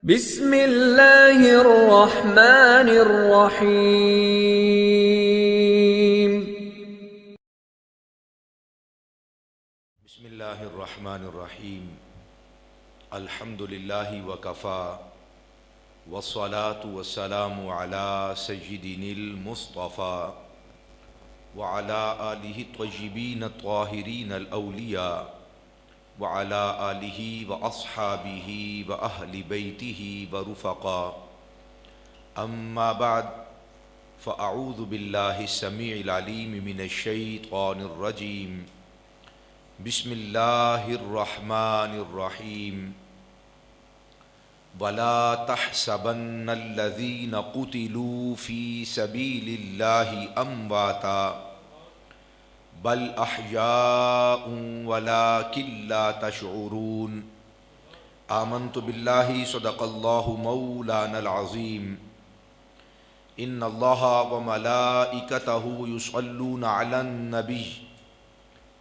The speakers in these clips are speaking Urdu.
بسم اللہ الرحمن الرحیم۔ بسم اللہ الرحمن الرحیم۔ الحمد للہ وکفا والصلاة والسلام علی سیدنا المصطفیٰ وعلی آلہ الطیبین الطاہرین الاولیاء وعلی آلہ واصحابہ واہل بیتہ ورفقاء، اما بعد فاعوذ باللہ السمیع العلیم من الشیطان الرجیم۔ بسم اللہ الرحمن الرحیم۔ ولا تحسبن الذین قتلوا فی سبیل اللہ امواتا بل احیاء ولکن لا تشعرون۔ آمنت باللہ صدق اللہ مولانا العظیم۔ ان اللہ وملائکتہ یصلون علی النبی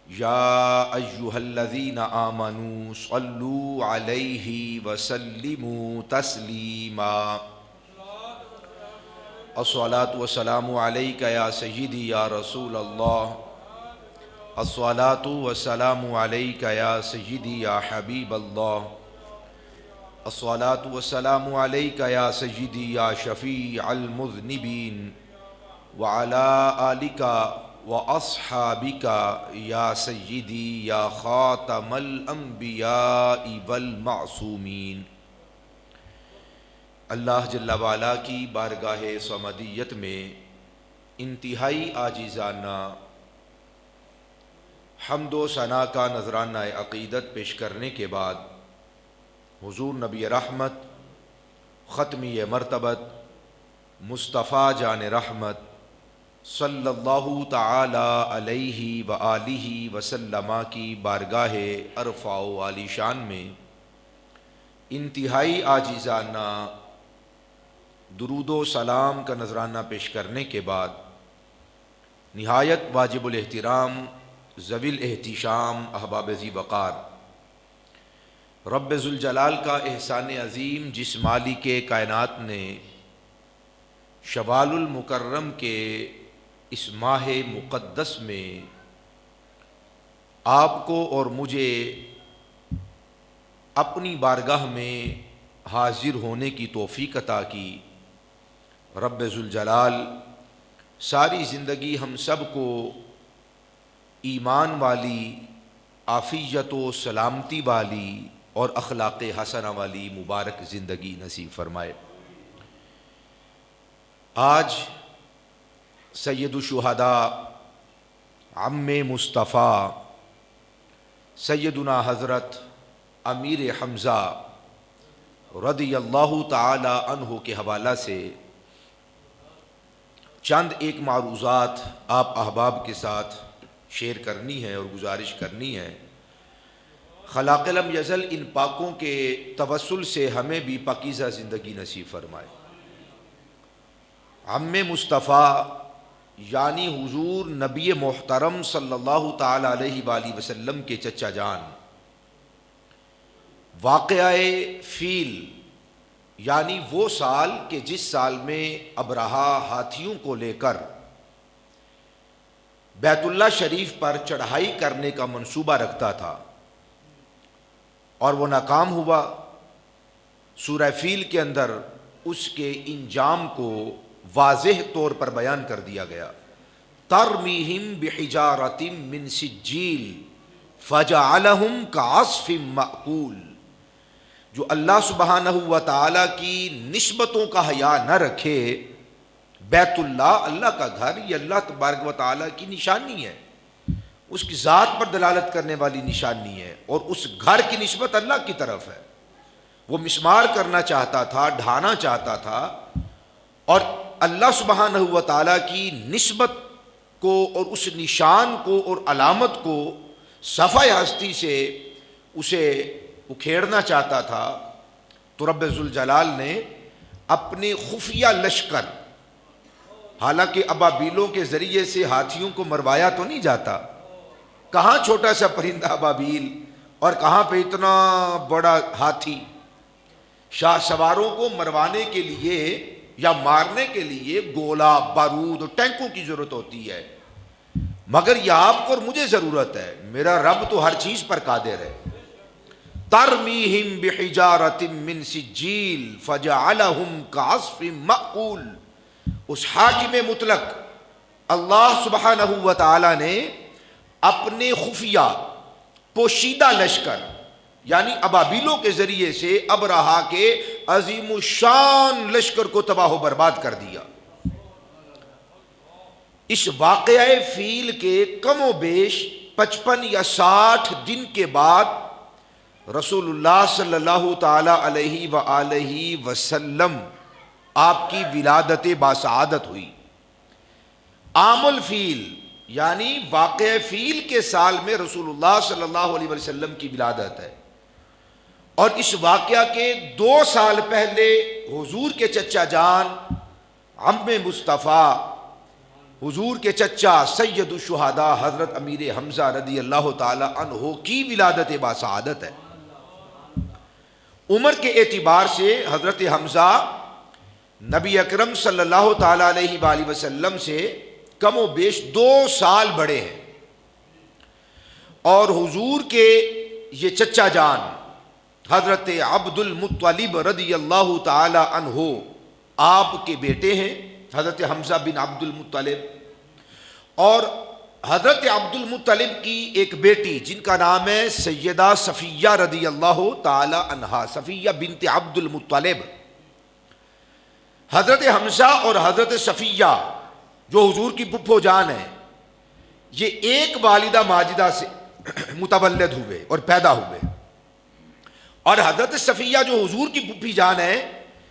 یا ایہا الذین آمنوا صلوا علیہ وسلموا تسلیما۔ الصلاۃ والسلام علیک یا سیدی یا رسول اللہ، الصلاۃ والسلام علیک یا سیدی یا حبیب اللہ، الصلاۃ والسلام علیک یا سیدی یا شفیع المذنبین، وعلی آلک واصحابک یا سیدی یا خاتم الانبیاء والمعصومین۔ اللہ جل وعلا کی بارگاہ صمدیت میں انتہائی عاجزانہ حمد و ثنا کا نذرانہ عقیدت پیش کرنے کے بعد حضور نبی رحمت، ختمی مرتبت، مصطفیٰ جان رحمت صلی اللہ تعالی علیہ وآلہ وسلم کی بارگاہ ارفع و عالی شان میں انتہائی عاجزانہ درود و سلام کا نذرانہ پیش کرنے کے بعد نہایت واجب الاحترام ذوی الاحتشام احباب ذی وقار، رب ذوالجلال کا احسان عظیم جس مالک کائنات نے شوال المکرم کے اس ماہ مقدس میں آپ کو اور مجھے اپنی بارگاہ میں حاضر ہونے کی توفیق عطا کی، رب ذوالجلال ساری زندگی ہم سب کو ایمان والی، عافیت و سلامتی والی اور اخلاق حسنہ والی مبارک زندگی نصیب فرمائے۔ آج سید الشہداء عم مصطفیٰ سیدنا حضرت امیر حمزہ رضی اللہ تعالی عنہ کے حوالہ سے چند ایک معروضات آپ احباب کے ساتھ شیئر کرنی ہے اور گزارش کرنی ہے۔ خلاق لم یزل ان پاکوں کے توسل سے ہمیں بھی پاکیزہ زندگی نصیب فرمائے۔ عم مصطفیٰ یعنی حضور نبی محترم صلی اللہ تعالی علیہ وآلہ وسلم کے چچا جان، واقعہ فیل یعنی وہ سال کہ جس سال میں ابرہہ ہاتھیوں کو لے کر بیت اللہ شریف پر چڑھائی کرنے کا منصوبہ رکھتا تھا اور وہ ناکام ہوا۔ سورہ فیل کے اندر اس کے انجام کو واضح طور پر بیان کر دیا گیا۔ ترمیہم بحجارۃ من سجیل فجعلہم کعصف مأکول۔ جو اللہ سبحانہ و تعالیٰ کی نسبتوں کا حیا نہ رکھے، بیت اللہ اللہ کا گھر یہ اللہ تبارک و تعالیٰ کی نشانی ہے، اس کی ذات پر دلالت کرنے والی نشانی ہے، اور اس گھر کی نسبت اللہ کی طرف ہے۔ وہ مسمار کرنا چاہتا تھا، ڈھانا چاہتا تھا، اور اللہ سبحانہ و تعالیٰ کی نسبت کو اور اس نشان کو اور علامت کو صفحہ ہستی سے اسے اکھیڑنا چاہتا تھا۔ تو رب ذوالجلال نے اپنے خفیہ لشکر، حالانکہ ابابیلوں کے ذریعے سے ہاتھیوں کو مروایا تو نہیں جاتا، کہاں چھوٹا سا پرندہ ابابیل اور کہاں پہ اتنا بڑا ہاتھی، شاہ سواروں کو مروانے کے لیے یا مارنے کے لیے گولا، بارود اور ٹینکوں کی ضرورت ہوتی ہے، مگر یہ آپ کو اور مجھے ضرورت ہے، میرا رب تو ہر چیز پر قادر ہے۔ ترمیہم بحجارۃ من سجیل فجعلہم کعصف مأکول۔ اس حاکم مطلق اللہ سبحانہ و تعالی نے اپنے خفیہ پوشیدہ لشکر یعنی ابابیلوں کے ذریعے سے ابرہا کے عظیم الشان لشکر کو تباہ و برباد کر دیا۔ اس واقعہ فیل کے کم و بیش 55 یا 60 دن کے بعد رسول اللہ صلی اللہ تعالی علیہ وآلہ وسلم آپ کی ولادت باسعادت ہوئی۔ عام الفیل یعنی واقعہ فیل کے سال میں رسول اللہ صلی اللہ علیہ وسلم کی ولادت ہے، اور اس واقعہ کے 2 سال پہلے حضور کے چچا جان عم مصطفیٰ، حضور کے چچا سید الشہداء حضرت امیر حمزہ رضی اللہ تعالی عنہ کی ولادت باسعادت ہے۔ عمر کے اعتبار سے حضرت حمزہ نبی اکرم صلی اللہ تعالی علیہ وآلہ وسلم سے کم و بیش 2 سال بڑے ہیں، اور حضور کے یہ چچا جان حضرت عبد المطلب رضی اللہ تعالی عنہ آپ کے بیٹے ہیں، حضرت حمزہ بن عبد المطلب، اور حضرت عبد المطلب کی ایک بیٹی جن کا نام ہے سیدہ صفیہ رضی اللہ تعالی عنہا، صفیہ بنت عبد المطلب۔ حضرت حمزہ اور حضرت صفیہ جو حضور کی پھپھو جان ہیں، یہ ایک والدہ ماجدہ سے متولد ہوئے اور پیدا ہوئے، اور حضرت صفیہ جو حضور کی پھپھی جان ہے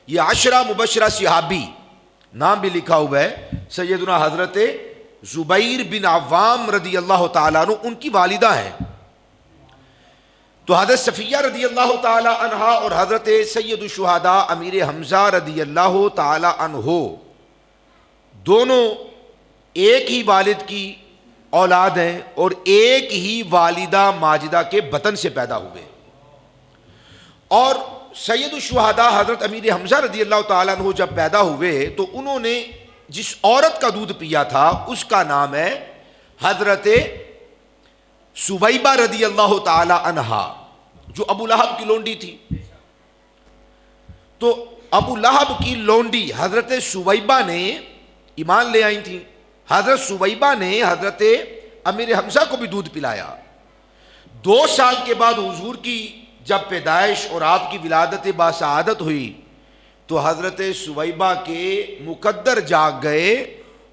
یہ 10 مبشرہ صحابی، نام بھی لکھا ہوا ہے، سیدنا حضرت زبیر بن عوام رضی اللہ تعالیٰ عنہ ان کی والدہ ہیں۔ تو حضرت صفیہ رضی اللہ تعالی عنہ اور حضرت سید الشہداء امیر حمزہ رضی اللہ تعالی عنہ دونوں ایک ہی والد کی اولاد ہیں اور ایک ہی والدہ ماجدہ کے بطن سے پیدا ہوئے، اور سید الشہداء حضرت امیر حمزہ رضی اللہ تعالیٰ عنہ جب پیدا ہوئے تو انہوں نے جس عورت کا دودھ پیا تھا اس کا نام ہے حضرت سویبہ رضی اللہ تعالی عنہا، جو ابو لہب کی لونڈی تھی۔ تو ابو لہب کی لونڈی حضرت سویبہ نے ایمان لے آئی تھی، حضرت سویبہ نے حضرت امیر حمزہ کو بھی دودھ پلایا۔ 2 سال کے بعد حضور کی جب پیدائش اور آپ کی ولادت باسعادت ہوئی تو حضرت سویبہ کے مقدر جاگ گئے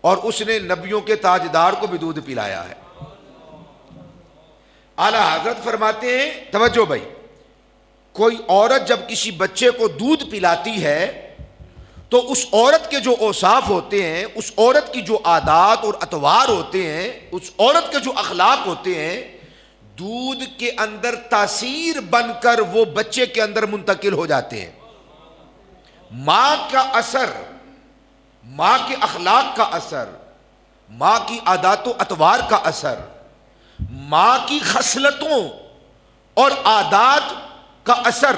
اور اس نے نبیوں کے تاجدار کو بھی دودھ پلایا ہے۔ اعلیٰ حضرت فرماتے ہیں، توجہ بھائی، کوئی عورت جب کسی بچے کو دودھ پلاتی ہے تو اس عورت کے جو اوصاف ہوتے ہیں، اس عورت کی جو عادات اور اطوار ہوتے ہیں، اس عورت کے جو اخلاق ہوتے ہیں، دودھ کے اندر تاثیر بن کر وہ بچے کے اندر منتقل ہو جاتے ہیں۔ ماں کا اثر، ماں کے اخلاق کا اثر، ماں کی عادات و اطوار کا اثر، ماں کی خصلتوں اور عادات کا اثر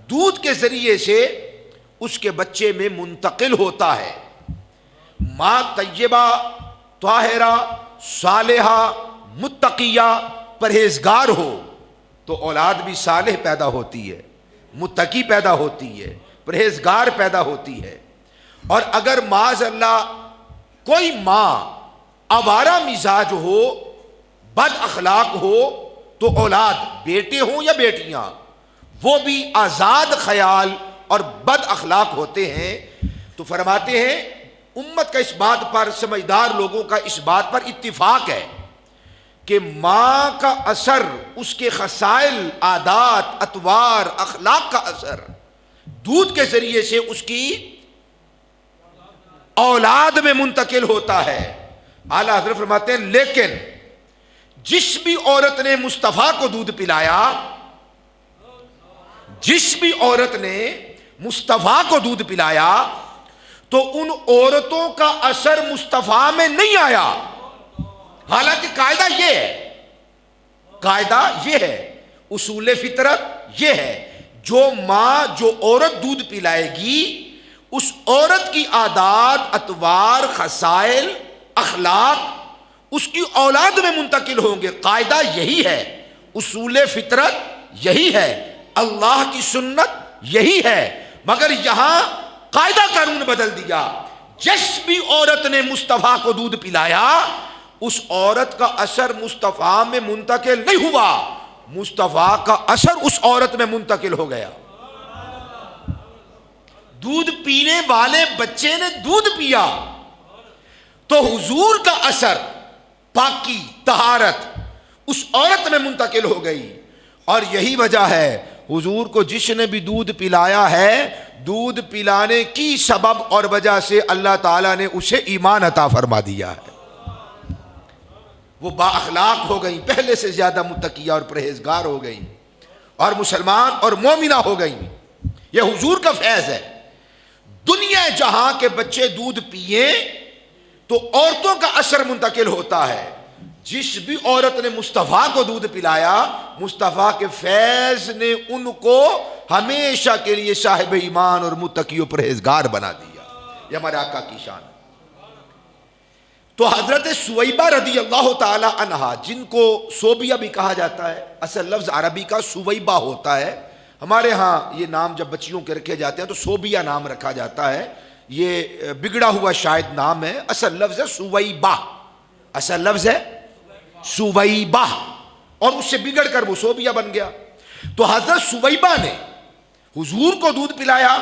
دودھ کے ذریعے سے اس کے بچے میں منتقل ہوتا ہے۔ ماں طیبہ، طاہرہ، صالحہ، متقیہ، پرہیزگار ہو تو اولاد بھی صالح پیدا ہوتی ہے، متقی پیدا ہوتی ہے، پرہیزگار پیدا ہوتی ہے۔ اور اگر معاذ اللہ کوئی ماں آوارہ مزاج ہو، بد اخلاق ہو، تو اولاد بیٹے ہوں یا بیٹیاں وہ بھی آزاد خیال اور بد اخلاق ہوتے ہیں۔ تو فرماتے ہیں امت کا اس بات پر، سمجھدار لوگوں کا اس بات پر اتفاق ہے کہ ماں کا اثر، اس کے خصائل، عادات، اطوار، اخلاق کا اثر دودھ کے ذریعے سے اس کی اولاد میں منتقل ہوتا ہے۔ اعلیٰ حضرت فرماتے ہیں لیکن جس بھی عورت نے مصطفیٰ کو دودھ پلایا، جس بھی عورت نے مصطفیٰ کو دودھ پلایا تو ان عورتوں کا اثر مصطفیٰ میں نہیں آیا۔ حالانکہ قاعدہ یہ ہے، قاعدہ یہ ہے، اصول فطرت یہ ہے، جو ماں جو عورت دودھ پلائے گی اس عورت کی عادات، اطوار، خصائل، اخلاق اس کی اولاد میں منتقل ہوں گے۔ قاعدہ یہی ہے، اصول فطرت یہی ہے، اللہ کی سنت یہی ہے، مگر یہاں قاعدہ قانون بدل دیا۔ جس بھی عورت نے مصطفیٰ کو دودھ پلایا اس عورت کا اثر مصطفیٰ میں منتقل نہیں ہوا، مصطفیٰ کا اثر اس عورت میں منتقل ہو گیا۔ دودھ پینے والے بچے نے دودھ پیا تو حضور کا اثر، پاکی، طہارت اس عورت میں منتقل ہو گئی۔ اور یہی وجہ ہے حضور کو جس نے بھی دودھ پلایا ہے، دودھ پلانے کی سبب اور وجہ سے اللہ تعالیٰ نے اسے ایمان عطا فرما دیا ہے۔ وہ با اخلاق ہو گئیں، پہلے سے زیادہ متقیہ اور پرہیزگار ہو گئیں، اور مسلمان اور مومنہ ہو گئیں۔ یہ حضور کا فیض ہے۔ دنیا جہاں کے بچے دودھ پیئیں تو عورتوں کا اثر منتقل ہوتا ہے۔ جس بھی عورت نے مصطفیٰ کو دودھ پلایا، مصطفیٰ کے فیض نے ان کو ہمیشہ کے لیے صاحب ایمان اور متقی و پرہیزگار بنا دیا۔ یہ ہمارے آقا کی شان ہے۔ تو حضرت سویبہ رضی اللہ تعالی عنہا، جن کو صوبیہ بھی کہا جاتا ہے، اصل لفظ عربی کا سویبہ ہوتا ہے، ہمارے ہاں یہ نام جب بچیوں کے رکھے جاتے ہیں تو صوبیہ نام رکھا جاتا ہے، یہ بگڑا ہوا شاید نام ہے، اصل لفظ ہے سویبہ، اصل لفظ ہے سویبہ، اور اس سے بگڑ کر وہ صوبیہ بن گیا۔ تو حضرت سویبہ نے حضور کو دودھ پلایا،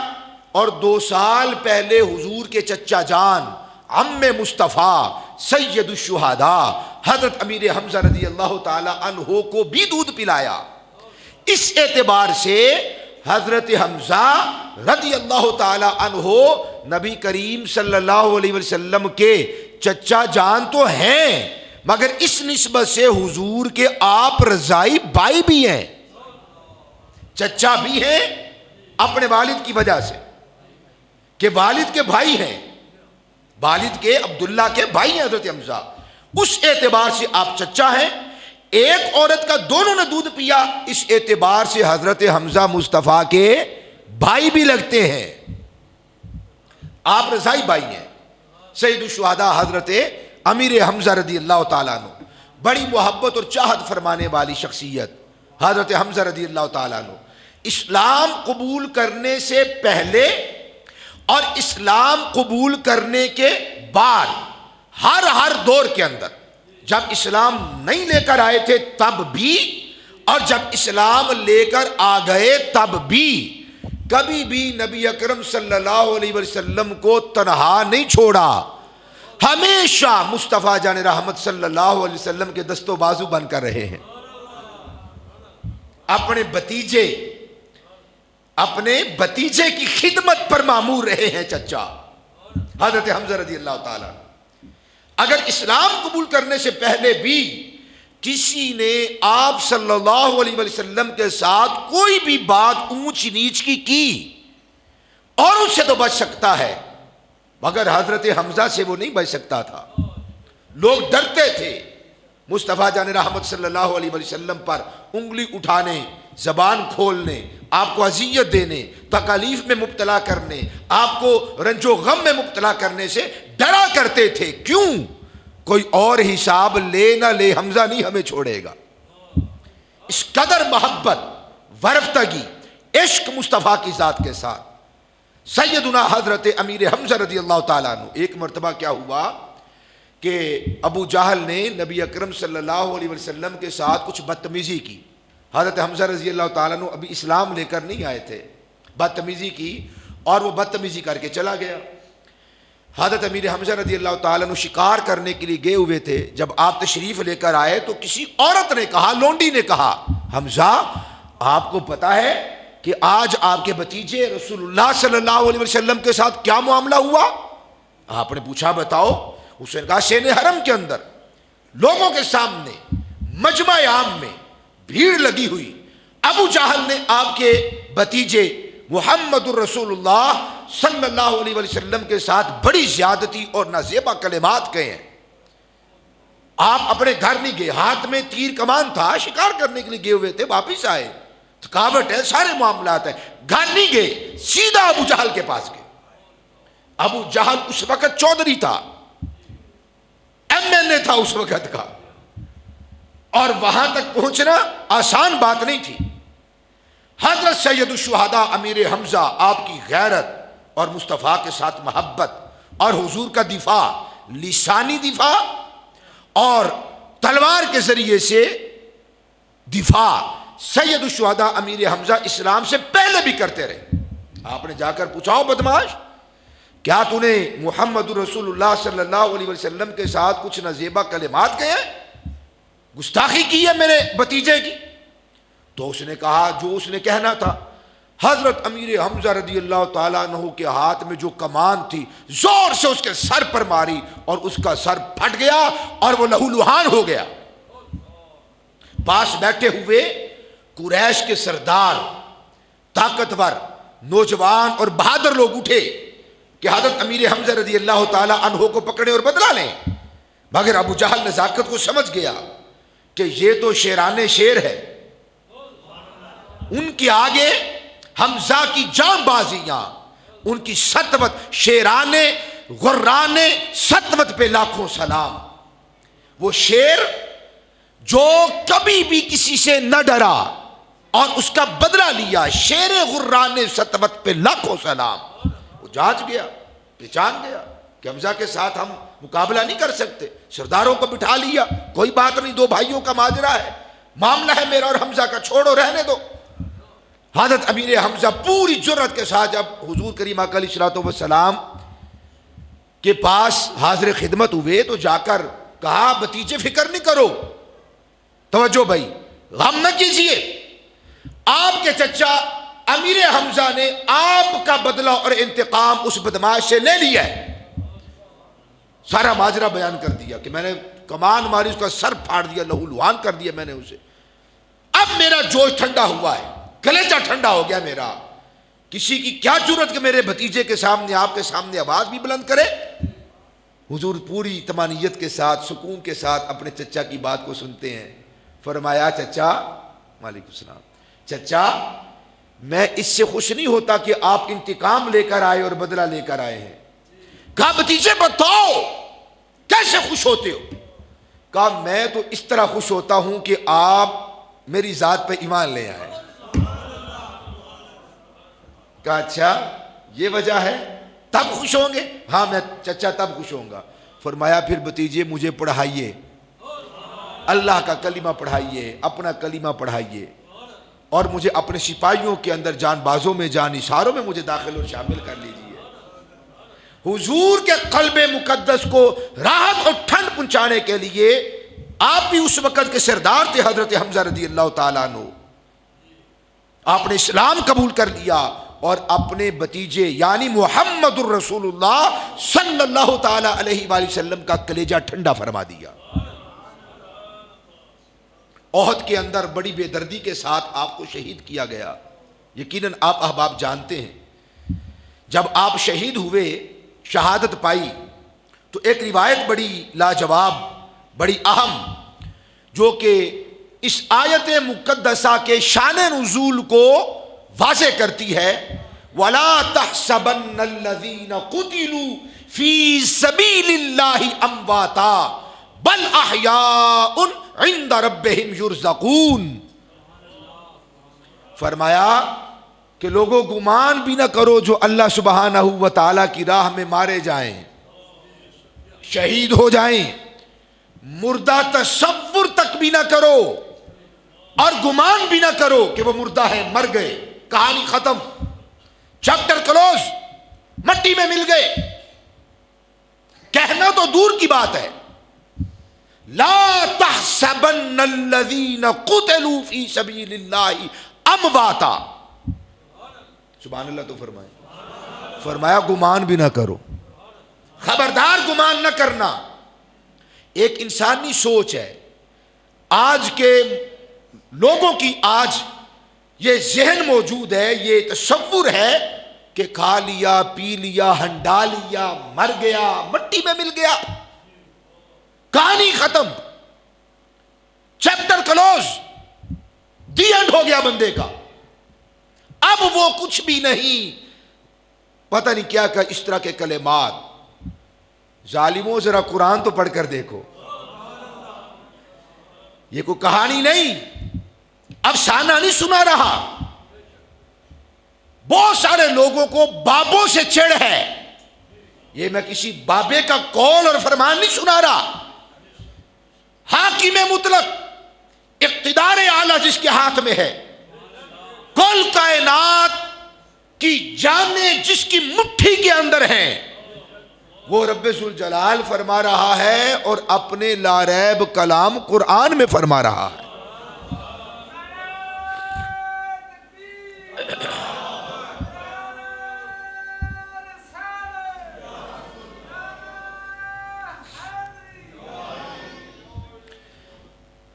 اور 2 سال پہلے حضور کے چچا جان عم مصطفیٰ سید الشہداء حضرت امیر حمزہ رضی اللہ تعالی عنہ کو بھی دودھ پلایا۔ اس اعتبار سے حضرت حمزہ رضی اللہ تعالی عنہ نبی کریم صلی اللہ علیہ وسلم کے چچا جان تو ہیں، مگر اس نسبت سے حضور کے آپ رضائی بھائی بھی ہیں، چچا بھی ہیں اپنے والد کی وجہ سے کہ والد کے بھائی ہیں، والد کے عبداللہ کے بھائی ہیں حضرت حمزہ، اس اعتبار سے آپ چچا ہیں۔ ایک عورت کا دونوں نے دودھ پیا، اس اعتبار سے حضرت حمزہ مصطفیٰ کے بھائی بھی لگتے ہیں، آپ رضائی بھائی ہیں۔ سید الشہداء حضرت امیر حمزہ رضی اللہ تعالیٰ عنہ، بڑی محبت اور چاہت فرمانے والی شخصیت حضرت حمزہ رضی اللہ تعالیٰ عنہ، اسلام قبول کرنے سے پہلے اور اسلام قبول کرنے کے بعد ہر دور کے اندر، جب اسلام نہیں لے کر آئے تھے تب بھی، اور جب اسلام لے کر آ گئے تب بھی، کبھی بھی نبی اکرم صلی اللہ علیہ وسلم کو تنہا نہیں چھوڑا، ہمیشہ مصطفیٰ جان رحمت صلی اللہ علیہ وسلم کے دست و بازو بن کر رہے ہیں۔ اپنے بتیجے کی خدمت پر مامور رہے ہیں چچا حضرت حمزہ رضی اللہ تعالیٰ۔ اگر اسلام قبول کرنے سے پہلے بھی کسی نے آپ صلی اللہ علیہ وسلم کے ساتھ کوئی بھی بات اونچ نیچ کی اور اس سے تو بچ سکتا ہے، مگر حضرت حمزہ سے وہ نہیں بچ سکتا تھا۔ لوگ ڈرتے تھے مصطفیٰ جان رحمت صلی اللہ علیہ وسلم پر انگلی اٹھانے، زبان کھولنے، آپ کو اذیت دینے، تکالیف میں مبتلا کرنے، آپ کو رنج و غم میں مبتلا کرنے سے ڈرا کرتے تھے۔ کیوں؟ کوئی اور حساب لے نہ لے، حمزہ نہیں ہمیں چھوڑے گا۔ اس قدر محبت، ورفتگی، عشق مصطفیٰ کی ذات کے ساتھ سیدنا حضرت امیر حمزہ رضی اللہ تعالیٰ عنہ۔ ایک مرتبہ کیا ہوا کہ ابو جہل نے نبی اکرم صلی اللہ علیہ وسلم کے ساتھ کچھ بدتمیزی کی۔ حضرت حمزہ رضی اللہ تعالیٰ عنہ ابھی اسلام لے کر نہیں آئے تھے، بدتمیزی کی اور وہ بدتمیزی کر کے چلا گیا۔ حضرت امیر حمزہ رضی اللہ تعالیٰ عنہ شکار کرنے کے لیے گئے ہوئے تھے، جب آپ تشریف لے کر آئے تو کسی عورت نے کہا، لونڈی نے کہا، حمزہ آپ کو پتا ہے کہ آج آپ کے بھتیجے رسول اللہ صلی اللہ علیہ وسلم کے ساتھ کیا معاملہ ہوا؟ آپ نے پوچھا بتاؤ۔ اس نے کہا شین حرم کے اندر لوگوں کے سامنے مجمع عام میں بھیڑ لگی ہوئی، ابو جہل نے آپ کے بھتیجے محمد الرسول اللہ صلی اللہ علیہ وسلم کے ساتھ بڑی زیادتی اور نازیبا کلمات کہے ہیں۔ آپ اپنے گھر نہیں گئے، ہاتھ میں تیر کمان تھا، شکار کرنے کے لیے گئے ہوئے تھے، واپس آئے، تھکاوٹ ہے، سارے معاملات ہیں، گھر نہیں گئے، سیدھا ابو جہل کے پاس گئے۔ ابو جہل اس وقت چودھری تھا، MLA تھا اس وقت کا، اور وہاں تک پہنچنا آسان بات نہیں تھی۔ حضرت سید الشہداء امیر حمزہ، آپ کی غیرت اور مصطفیٰ کے ساتھ محبت اور حضور کا دفاع، لسانی دفاع اور تلوار کے ذریعے سے دفاع، سید الشہداء امیر حمزہ اسلام سے پہلے بھی کرتے رہے۔ آپ نے جا کر پوچھا، ہو بدماش، کیا تو نے محمد رسول اللہ صلی اللہ علیہ وسلم کے ساتھ کچھ نازیبا کلمات کہے ہیں، گستاخی کی ہے میرے بھتیجے کی؟ تو اس نے کہا جو اس نے کہنا تھا۔ حضرت امیر حمزہ رضی اللہ تعالیٰ عنہ کے ہاتھ میں جو کمان تھی، زور سے اس کے سر پر ماری اور اس کا سر پھٹ گیا اور وہ لہو لہان ہو گیا۔ پاس بیٹھے ہوئے قریش کے سردار، طاقتور نوجوان اور بہادر لوگ اٹھے کہ حضرت امیر حمزہ رضی اللہ تعالیٰ عنہ کو پکڑے اور بدلا لیں، مگر ابو جہل نزاکت کو سمجھ گیا کہ یہ تو شیران شیر ہے، ان کے آگے حمزہ کی جام بازیاں، ان کی سطوت، شیران غران سطوت پہ لاکھوں سلام۔ وہ شیر جو کبھی بھی کسی سے نہ ڈرا اور اس کا بدلہ لیا، شیر غران سطوت پہ لاکھوں سلام۔ وہ جانچ گیا، پہچان گیا کہ حمزہ کے ساتھ ہم مقابلہ نہیں کر سکتے، سرداروں کو بٹھا لیا، کوئی بات نہیں، دو بھائیوں کا ماجرا ہے، معاملہ ہے میرا اور حمزہ کا، چھوڑو رہنے دو۔ حضرت امیر حمزہ پوری جرت کے ساتھ جب حضور کریم آقا علیہ الصلوۃ والسلام کے پاس حاضر خدمت ہوئے تو جا کر کہا، بھتیجے فکر نہیں کرو، توجہ بھائی، غم نہ کیجئے، آپ کے چچا امیر حمزہ نے آپ کا بدلہ اور انتقام اس بدماش سے لے لیا ہے۔ سارا ماجرا بیان کر دیا کہ میں نے کمان ماری، اس کا سر پھاڑ دیا، لہو لہان کر دیا میں نے اسے۔ اب میرا جوش ٹھنڈا ہوا ہے، کلیجہ ٹھنڈا ہو گیا میرا، کسی کی کیا ضرورت کہ میرے بھتیجے کے سامنے، آپ کے سامنے آواز بھی بلند کرے۔ حضور پوری طمانینت کے ساتھ، سکون کے ساتھ اپنے چچا کی بات کو سنتے ہیں۔ فرمایا، چچا، وعلیکم السلام، چچا میں اس سے خوش نہیں ہوتا کہ آپ انتقام لے کر آئے اور بدلہ لے کر آئے ہیں۔ کہا، بھتیجے بتاؤ کیسے خوش ہوتے ہو؟ کہا، میں تو اس طرح خوش ہوتا ہوں کہ آپ میری ذات پہ ایمان لے آئے۔ کہا، اچھا یہ وجہ ہے، تب خوش ہوں گے؟ ہاں میں چچا تب خوش ہوں گا۔ فرمایا، پھر بھتیجے مجھے پڑھائیے، اللہ کا کلمہ پڑھائیے، اپنا کلمہ پڑھائیے، اور مجھے اپنے سپاہیوں کے اندر، جان بازوں میں، جان اشاروں میں مجھے داخل اور شامل کر لیجیے۔ حضور کے قلب مقدس کو راحت اور ٹھنڈ پہنچانے کے لیے آپ بھی اس وقت کے سردار تھے، حضرت حمزہ رضی اللہ تعالیٰ عنہ، آپ نے اسلام قبول کر لیا اور اپنے بھتیجے یعنی محمد الرسول اللہ صلی اللہ تعالی علیہ وآلہ وسلم کا کلیجہ ٹھنڈا فرما دیا۔ احد کے اندر بڑی بے دردی کے ساتھ آپ کو شہید کیا گیا، یقیناً آپ احباب جانتے ہیں۔ جب آپ شہید ہوئے، شہادت پائی، تو ایک روایت بڑی لاجواب، بڑی اہم، جو کہ اس آیت مقدسہ کے شان نزول کو واضح کرتی ہے، وَلَا تَحْسَبَنَّ الَّذِينَ قُتِلُوا فِي سَبِيلِ اللَّهِ أَمْوَاتًا بَلْ أَحْيَاءٌ عِندَ رَبِّهِمْ يُرْزَقُونَ۔ فرمایا کہ لوگوں گمان بھی نہ کرو جو اللہ سبحانہ و تعالیٰ کی راہ میں مارے جائیں، شہید ہو جائیں، مردہ تصور تک بھی نہ کرو اور گمان بھی نہ کرو کہ وہ مردہ ہیں، مر گئے، کہانی ختم، چیپٹر کلوز، مٹی میں مل گئے۔ کہنا تو دور کی بات ہے، لا تحسبن الذین قتلوا فی سبیل اللہ امواتا، سبحان اللہ تو فرمائے، فرمایا گمان بھی نہ کرو، خبردار گمان نہ کرنا۔ ایک انسانی سوچ ہے، آج کے لوگوں کی آج یہ ذہن موجود ہے، یہ تصور ہے کہ کھا لیا، پی لیا، ہنڈا لیا، مر گیا، مٹی میں مل گیا، کہانی ختم، چیپٹر کلوز، دی اینڈ ہو گیا بندے کا، اب وہ کچھ بھی نہیں. پتہ نہیں کیا کیا اس طرح کے کلمات. ظالموں ذرا قرآن تو پڑھ کر دیکھو. یہ کوئی کہانی نہیں، افسانہ نہیں سنا رہا. بہت سارے لوگوں کو بابوں سے چڑ ہے. یہ میں کسی بابے کا قول اور فرمان نہیں سنا رہا. حاکم مطلق، اقتدار اعلیٰ جس کے ہاتھ میں ہے، کل کائنات کی جانیں جس کی مٹھی کے اندر ہیں، وہ رب ذوالجلال فرما رہا ہے اور اپنے لا ریب کلام قرآن میں فرما رہا ہے.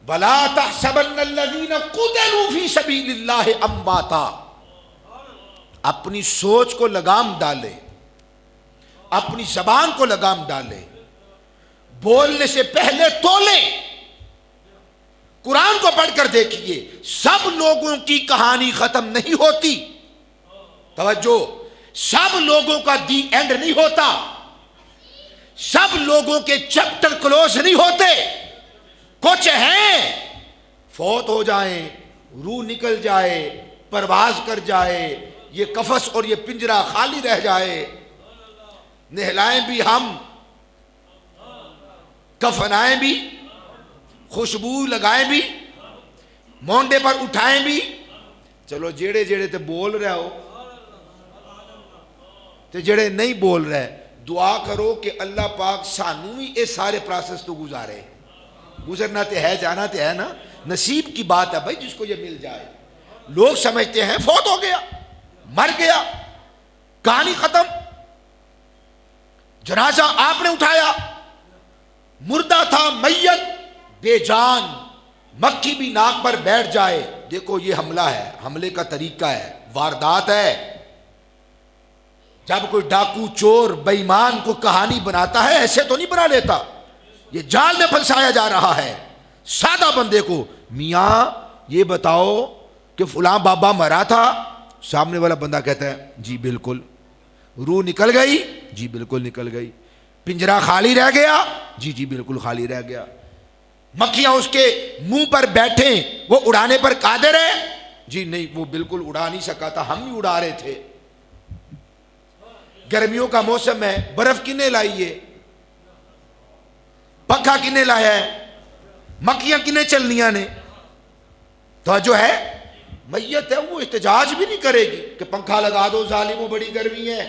وَلَا تَحْسَبَنَّ الَّذِينَ قُتِلُوا فِي سَبِيلِ اللَّهِ أَمْوَاتًا. اپنی سوچ کو لگام ڈالے، اپنی زبان کو لگام ڈالے، بولنے سے پہلے تولے. قرآن کو پڑھ کر دیکھیے، سب لوگوں کی کہانی ختم نہیں ہوتی. توجہ، سب لوگوں کا دی اینڈ نہیں ہوتا، سب لوگوں کے چیپٹر کلوز نہیں ہوتے. کچھ ہیں فوت ہو جائیں، روح نکل جائے، پرواز کر جائے، یہ قفس اور یہ پنجرہ خالی رہ جائے، نہلائیں بھی ہم، کفنائیں بھی، خوشبو لگائیں بھی، مونڈے پر اٹھائیں بھی. چلو جیڑے جیڑے تے بول رہے ہو تے جیڑے نہیں بول رہے، دعا کرو کہ اللہ پاک سانو ہی یہ سارے پروسیس تو گزارے. گزرنا تے ہے، جانا تے ہے نا، نصیب کی بات ہے بھائی جس کو یہ مل جائے. لوگ سمجھتے ہیں فوت ہو گیا، مر گیا، کہانی ختم. جنازہ آپ نے اٹھایا، مردہ تھا، میت بے جان، مکھی بھی ناک پر بیٹھ جائے. دیکھو یہ حملہ ہے، حملے کا طریقہ ہے، واردات ہے. جب کوئی ڈاکو، چور، بے ایمان کو کہانی بناتا ہے ایسے تو نہیں بنا لیتا. یہ جال میں پھنسایا جا رہا ہے سادہ بندے کو. میاں یہ بتاؤ کہ فلاں بابا مرا تھا. سامنے والا بندہ کہتا ہے جی بالکل. روح نکل گئی؟ جی بالکل نکل گئی. پنجرہ خالی رہ گیا؟ جی جی بالکل خالی رہ گیا. مکھیاں اس کے منہ پر بیٹھیں، وہ اڑانے پر قادر ہے؟ جی نہیں، وہ بالکل اڑا نہیں سکا تھا، ہم ہی اڑا رہے تھے. گرمیوں کا موسم ہے، برف کنے لائیے، پنکھا کنے لایا ہے، مکھیاں کنے چلنیاں نے. تو جو ہے میت ہے وہ احتجاج بھی نہیں کرے گی کہ پنکھا لگا دو ظالموں بڑی گرمی ہے،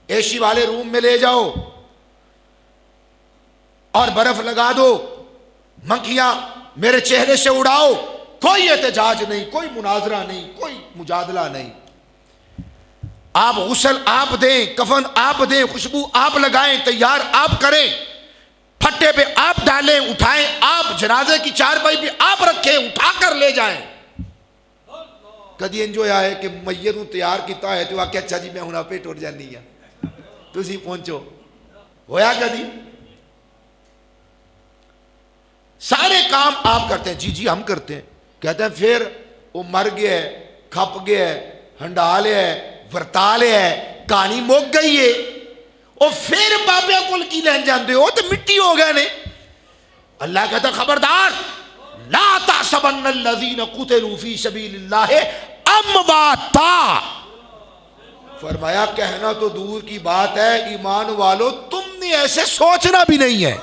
اے سی والے روم میں لے جاؤ اور برف لگا دو، مکھیاں میرے چہرے سے اڑاؤ. کوئی احتجاج نہیں، کوئی مناظرہ نہیں، کوئی مجادلہ نہیں. آپ غسل آپ دیں، کفن آپ دیں، خوشبو آپ لگائیں، تیار آپ کریں، پھٹے پہ آپ ڈالیں، اٹھائیں آپ، جنازے کی چارپائی پہ آپ رکھیں، اٹھا کر لے جائیں. کدی انجو ہے کہ میت نو تیار کیتا ہے تو آ کے اچھا جی میں ہوں پہ ٹوٹ جانی ہے تسی پہنچو، ہویا کدی؟ سارے کام آپ کرتے ہیں. جی جی ہم کرتے ہیں. کہتے ہیں پھر وہ مر گیا ہے، کھپ گیا ہے، ہنڈا لیا ہے، ورتا لیا ہے، کہانی مک گئی ہے. اور پھر بابے کول کی لہن جاندے ہو تو مٹی ہو گئے نے. اللہ کہتا خبردار، لا تحسبن الذین قتلوا فی سبیل اللہ امواتا. فرمایا کہنا تو دور کی بات ہے ایمان والو، تم نے ایسے سوچنا بھی نہیں ہے.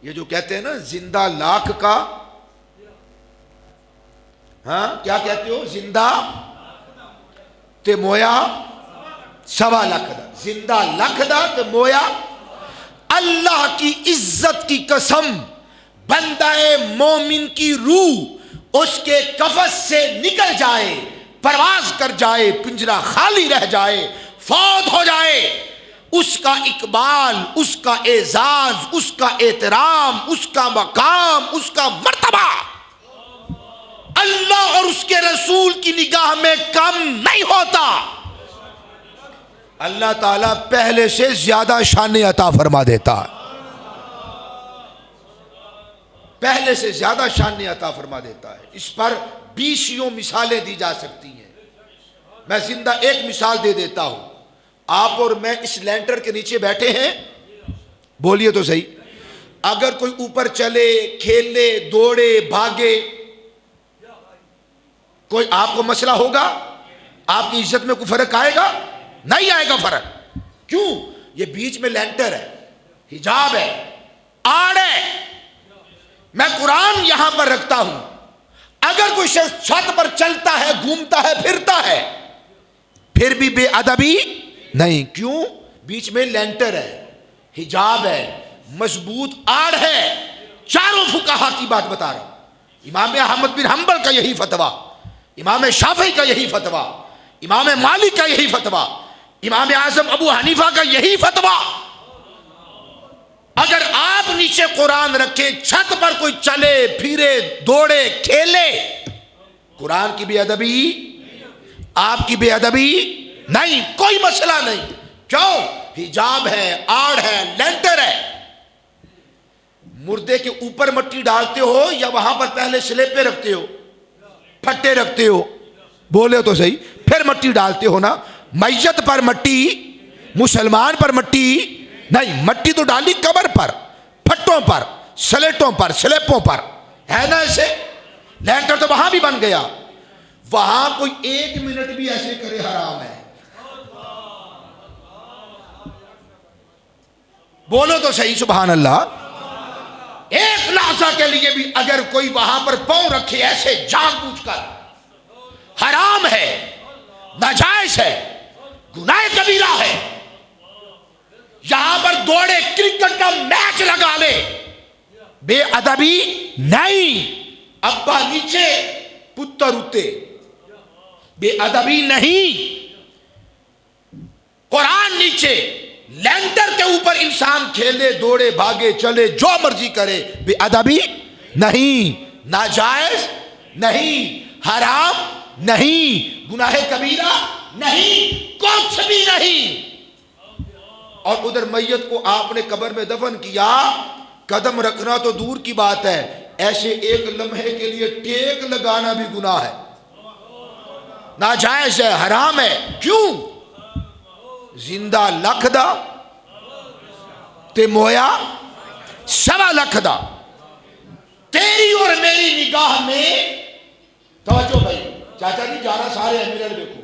یہ جو کہتے ہیں نا زندہ لاکھ کا، ہاں کیا کہتے ہو، زندہ تے مویا سوا لکھ دا. زندہ لکھ دا تے مویا. اللہ کی عزت کی قسم، بندہ مومن کی روح اس کے کفس سے نکل جائے، پرواز کر جائے، پنجرہ خالی رہ جائے، فوت ہو جائے، اس کا اقبال، اس کا اعزاز، اس کا احترام، اس کا مقام، اس کا مرتبہ اللہ اور اس کے رسول کی نگاہ میں کم نہیں ہوتا. اللہ تعالیٰ پہلے سے زیادہ شان عطا فرما دیتا. پہلے سے زیادہ شان عطا فرما دیتا ہے. اس پر 20 مثالیں دی جا سکتی ہیں. میں زندہ ایک مثال دے دیتا ہوں. آپ اور میں اس لینٹر کے نیچے بیٹھے ہیں, بولیے تو صحیح. اگر کوئی اوپر چلے, کھیلے, دوڑے, بھاگے, کوئی آپ کو مسئلہ ہوگا؟ آپ کی عزت میں کوئی فرق آئے گا؟ نہیں آئے گا فرق. کیوں؟ یہ بیچ میں لینٹر ہے, حجاب ہے, آڑ ہے. میں قرآن یہاں پر رکھتا ہوں. اگر کوئی شخص چھت پر چلتا ہے, گھومتا ہے, پھرتا ہے, پھر بھی بے ادبی نہیں. کیوں؟ بیچ میں لینٹر ہے, حجاب ہے, مضبوط آڑ ہے. چاروں فقہا کی بات بتا رہا ہوں. امام احمد بن حنبل کا یہی فتویٰ, امام شافعی کا یہی فتویٰ, امام مالک کا یہی فتویٰ, امام اعظم ابو حنیفہ کا یہی فتویٰ. اگر آپ نیچے قرآن رکھیں, چھت پر کوئی چلے, پھرے, دوڑے, کھیلے, قرآن کی بے ادبی, آپ کی بے ادبی نہیں, کوئی مسئلہ نہیں. کیوں؟ حجاب ہے, آڑ ہے, لینٹر ہے. مردے کے اوپر مٹی ڈالتے ہو یا وہاں پر پہلے سلیپے رکھتے ہو, پھٹے رکھتے ہو؟ بولے تو صحیح. پھر مٹی ڈالتے ہو نا. میت پر مٹی, مسلمان پر مٹی نہیں. مٹی تو ڈالی قبر پر, پھٹوں پر, سلیٹوں پر, سلیپوں پر, ہے نا ایسے. لینٹر تو وہاں بھی بن گیا. وہاں کوئی 1 منٹ بھی ایسے کرے حرام ہے. بولو تو صحیح سبحان اللہ. ایک لحظہ کے لیے بھی اگر کوئی وہاں پر پاؤں رکھے ایسے جان بوجھ کر, حرام ہے, ناجائز ہے, گناہ کبیرہ ہے. یہاں پر دوڑے, کرکٹ کا میچ لگا لے, بے ادبی نہیں. ابا نیچے, پتر اتے, بے ادبی نہیں. قرآن نیچے, لینٹر کے اوپر انسان کھیلے, دوڑے, بھاگے, چلے, جو مرضی کرے, بے ادبی نہیں, ناجائز نہیں, حرام نہیں, گناہ کبیرہ نہیں, کچھ بھی نہیں. اور ادھر میت کو آپ نے قبر میں دفن کیا, قدم رکھنا تو دور کی بات ہے, ایسے ایک لمحے کے لیے ٹیک لگانا بھی گناہ ہے, ناجائز ہے, حرام ہے. کیوں؟ زندہ لکھ دا تے مویا 1.25 لاکھ دا. تیری اور میری نگاہ میں, توجہ بھائی, چاچا جی جانا سارے ہیں, میرے دیکھو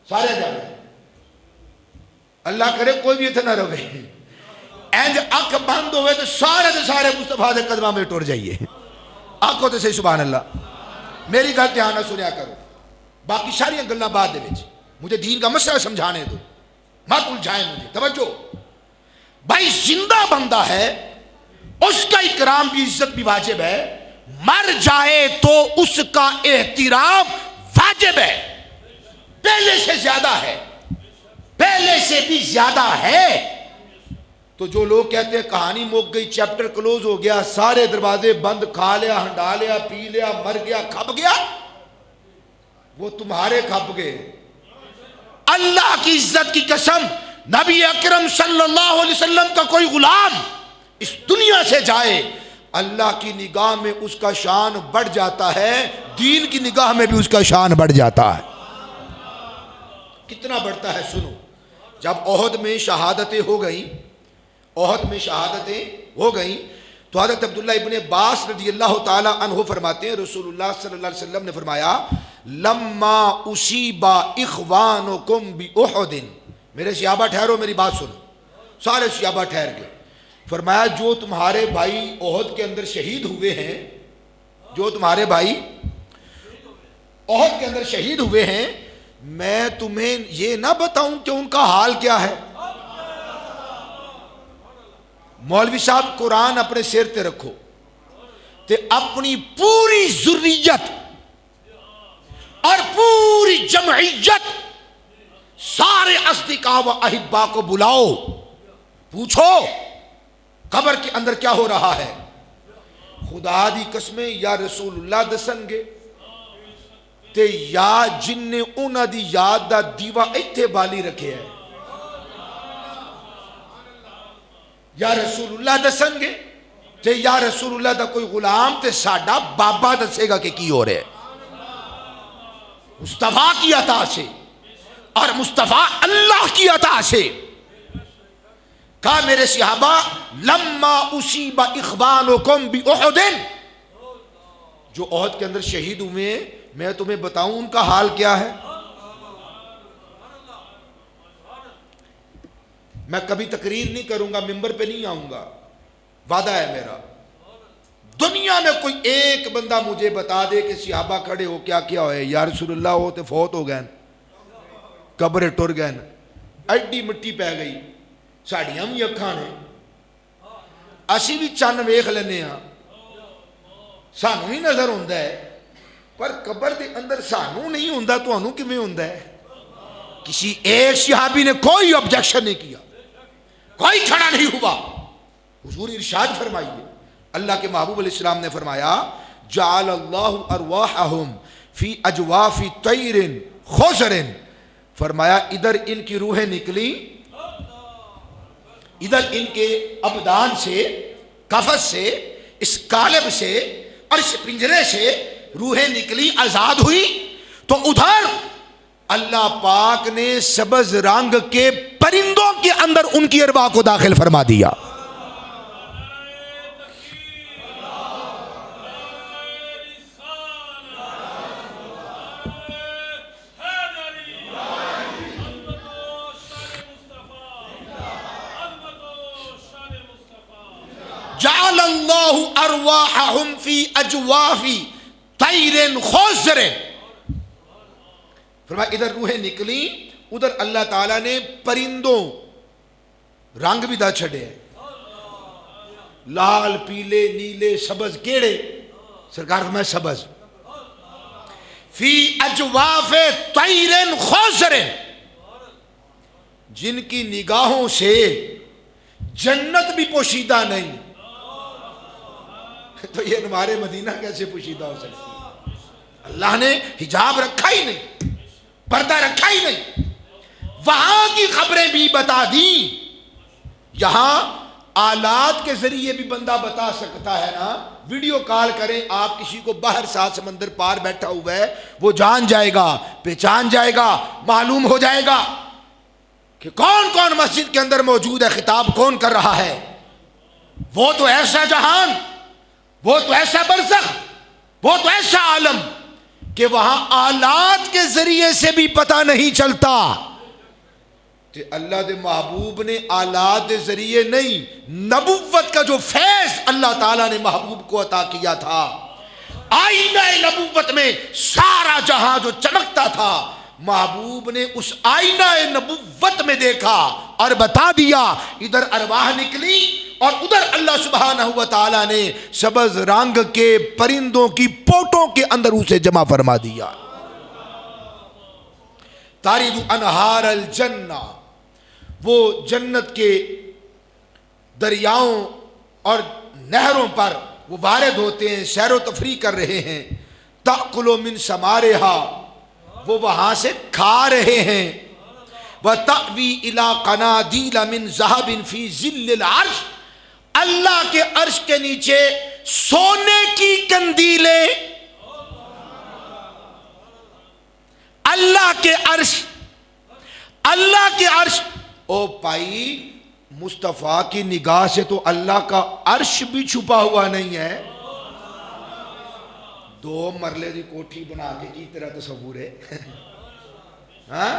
سارے جانا, اللہ کرے کوئی بھی اتنا نہ رہے. اینج اکھ بند ہوئے تو سارے مصطفیٰ دے قدمہ میں ٹور جائیے. آنکھوں تے صحیح سبحان اللہ. میری گل دھیان نہ سنیا کرو, باقی ساری گلاں بعد دے وچ, مجھے دین کا مسئلہ سمجھانے دو, مت الجھائیں مجھے. توجہ بھائی, زندہ بندہ ہے, اس کا اکرام بھی, عزت بھی واجب ہے. مر جائے تو اس کا احترام واجب ہے, پہلے سے زیادہ ہے, پہلے سے بھی زیادہ ہے. تو جو لوگ کہتے ہیں کہانی مک گئی, چیپٹر کلوز ہو گیا, سارے دروازے بند, کھا لیا, ہنڈا لیا, پی لیا, مر گیا, کھپ گیا, وہ تمہارے کھپ گئے. اللہ کی عزت کی قسم, نبی اکرم صلی اللہ علیہ وسلم کا کوئی غلام اس دنیا سے جائے, اللہ کی نگاہ میں اس کا شان بڑھ جاتا ہے, دین کی نگاہ میں بھی اس کا شان بڑھ جاتا ہے. کتنا بڑھتا ہے سنو. جب احد میں شہادتیں ہو گئیں, احد میں شہادتیں ہو گئیں, تو حضرت عبداللہ ابن عباس رضی اللہ تعالی عنہ فرماتے ہیں, رسول اللہ صلی اللہ علیہ وسلم نے فرمایا, لما اصیبا اخوانکم باحد. میرے صحابہ ٹھہرو, میری بات سنو. سارے صحابہ ٹھہر گئے. فرمایا جو تمہارے بھائی احد کے اندر شہید ہوئے ہیں, جو تمہارے بھائی احد کے اندر شہید ہوئے ہیں, میں تمہیں یہ نہ بتاؤں کہ ان کا حال کیا ہے. مولوی صاحب قرآن اپنے سر تے رکھو, تے اپنی پوری ذریت اور پوری جمعیت, سارے اصدقاء و احبا کو بلاؤ, پوچھو قبر کے اندر کیا ہو رہا ہے. خدا دی قسمیں یا رسول اللہ دسن گے تے یا جن نے انہاں دی یاد دا دیوا ایتھے بالی رکھے ہے, یا رسول اللہ دسن گے تے یا رسول اللہ دا کوئی غلام تے ساڈا بابا دسے گا کہ کی ہو رہے مصطفیٰ کی عطا سے اور مصطفیٰ اللہ کی عطا سے. کہا میرے صحابہ لما اصیب اخوانکم باحد، جو احد کے اندر شہید ہوئے میں تمہیں بتاؤں ان کا حال کیا ہے. میں کبھی تقریر نہیں کروں گا، ممبر پہ نہیں آؤں گا، وعدہ ہے میرا. دنیا میں کوئی ایک بندہ مجھے بتا دے کہ صحابہ کھڑے ہو کیا کیا ہوئے یا رسول اللہ ہو تے فوت ہو گئے، قبر ٹر گئے، ایڈی مٹی پہ گئی ساڑیاں بھی اکھاں نے، اسی بھی چن ویکھ لینے ہاں، سانوں بھی نظر ہوندا ہے، پر قبر دے اندر سانوں نہیں ہوندا، تانوں کیویں ہوندا ہے؟ کسی ایک صحابی نے کوئی آبجیکشن نہیں کیا، کوئی کھڑا نہیں ہوا. حضور ارشاد فرمائیے، اللہ کے محبوب علیہ السلام نے فرمایا جعل اللہ ارواحہم فی اجواف طیر خضر، فرمایا ادھر ان کی روحیں نکلی، ادھر ان کے ابدان سے، کفس سے، اس قالب سے اور اس پنجرے سے روحیں نکلی، آزاد ہوئی، تو ادھر اللہ پاک نے سبز رنگ کے پرندوں کے اندر ان کی ارواح کو داخل فرما دیا. جعل اللہ ارواحہم فی اجواف طیر خضر، فرمایا ادھر روحیں نکلی، ادھر اللہ تعالیٰ نے پرندوں رنگ بھی دا چھڑے ہیں، لال پیلے نیلے سبز، کیڑے سرکار فرمایا سبز، فی اجواف طیر خضر، جن کی نگاہوں سے جنت بھی پوشیدہ نہیں. تو یہ ہمارے مدینہ کیسے پوشیدہ ہو سکتی؟ اللہ نے حجاب رکھا ہی نہیں، پردہ رکھا ہی نہیں، وہاں کی خبریں بھی بتا دیں. یہاں آلات کے ذریعے بھی بندہ بتا سکتا ہے نا، ویڈیو کال کریں آپ کسی کو باہر 7 سمندر پار بیٹھا ہوا ہے، وہ جان جائے گا، پہچان جائے گا، معلوم ہو جائے گا کہ کون کون مسجد کے اندر موجود ہے، خطاب کون کر رہا ہے. وہ تو ایسا جہان، وہ تو ایسا برزخ، وہ تو ایسا عالم کہ وہاں آلات کے ذریعے سے بھی پتہ نہیں چلتا. کہ اللہ دے محبوب نے آلات دے ذریعے نہیں، نبوت کا جو فیض اللہ تعالیٰ نے محبوب کو عطا کیا تھا، آئینہ نبوت میں سارا جہاں جو چمکتا تھا، محبوب نے اس آئینہ نبوت میں دیکھا اور بتا دیا. ادھر ارواح نکلی اور ادھر اللہ سبحانہ و تعالیٰ نے سبز رنگ کے پرندوں کی پوٹوں کے اندر اسے جمع فرما دیا. تارد انہار الجنہ، وہ جنت کے دریاؤں اور نہروں پر وہ وارد ہوتے ہیں، سیر و تفریح کر رہے ہیں. تأکل من ثمارہا، وہ وہاں سے کھا رہے ہیں. وَتَأْوِي إِلَىٰ قَنَادِيلَ مِن ذَهَبٍ فِي ظِلِّ الْعَرْشِ، اللہ کے عرش کے نیچے سونے کی کندیلیں، اللہ کے عرش، اللہ کے عرش. او بھائی مصطفیٰ کی نگاہ سے تو اللہ کا عرش بھی چھپا ہوا نہیں ہے. 2 مرلے دی کوٹھی بنا کے کی تیرا تصور ہے؟ ہاں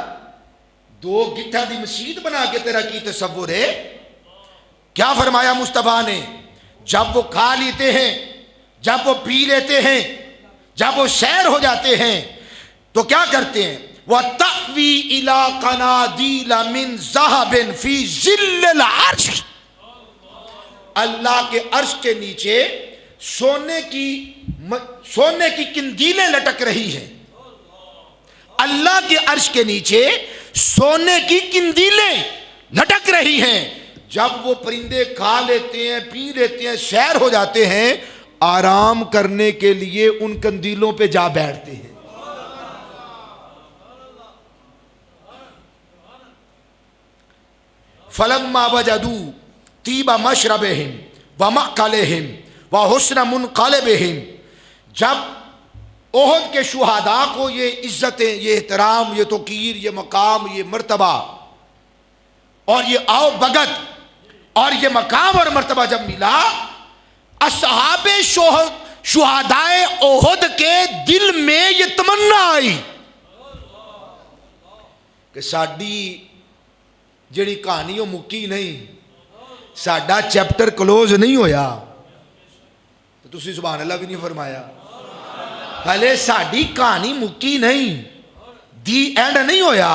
2 گٹھا دی مسجد بنا کے تیرا کی تصور ہے؟ کیا فرمایا مصطفیٰ نے؟ جب وہ کھا لیتے ہیں، جب وہ پی لیتے ہیں، جب وہ سیر ہو جاتے ہیں تو کیا کرتے ہیں؟ وَتَأْوِي إِلَىٰ قَنَادِيلَ مِن ذَهَبٍ فِي ظِلِّ الْعَرْشِ، اللہ کے عرش کے نیچے سونے کی کندیلیں لٹک رہی ہیں. اللہ کے عرش کے نیچے سونے کی کندیلیں لٹک رہی ہیں. جب وہ پرندے کھا لیتے ہیں، پی لیتے ہیں، سیر ہو جاتے ہیں، آرام کرنے کے لیے ان کندیلوں پہ جا بیٹھتے ہیں. فَلَمَّا وَجَدُوا طِيبَ مَشْرَبِهِمْ وَمَأْكَلِهِمْ وحسن منقلبہم، جب احد کے شہداء کو یہ عزتیں، یہ احترام، یہ توقیر، یہ مقام، یہ مرتبہ اور یہ آؤ بگت اور یہ مقام اور مرتبہ جب ملا، اصحاب شہدائے احد کے دل میں یہ تمنا آئی کہ ساڈی جڑی کہانی وہ مکی نہیں، ساڈا چیپٹر کلوز نہیں ہویا. تو تسی سبحان اللہ بھی نہیں فرمایا. ہلے ساڈی کہانی مکی نہیں، دی اینڈ نہیں ہویا،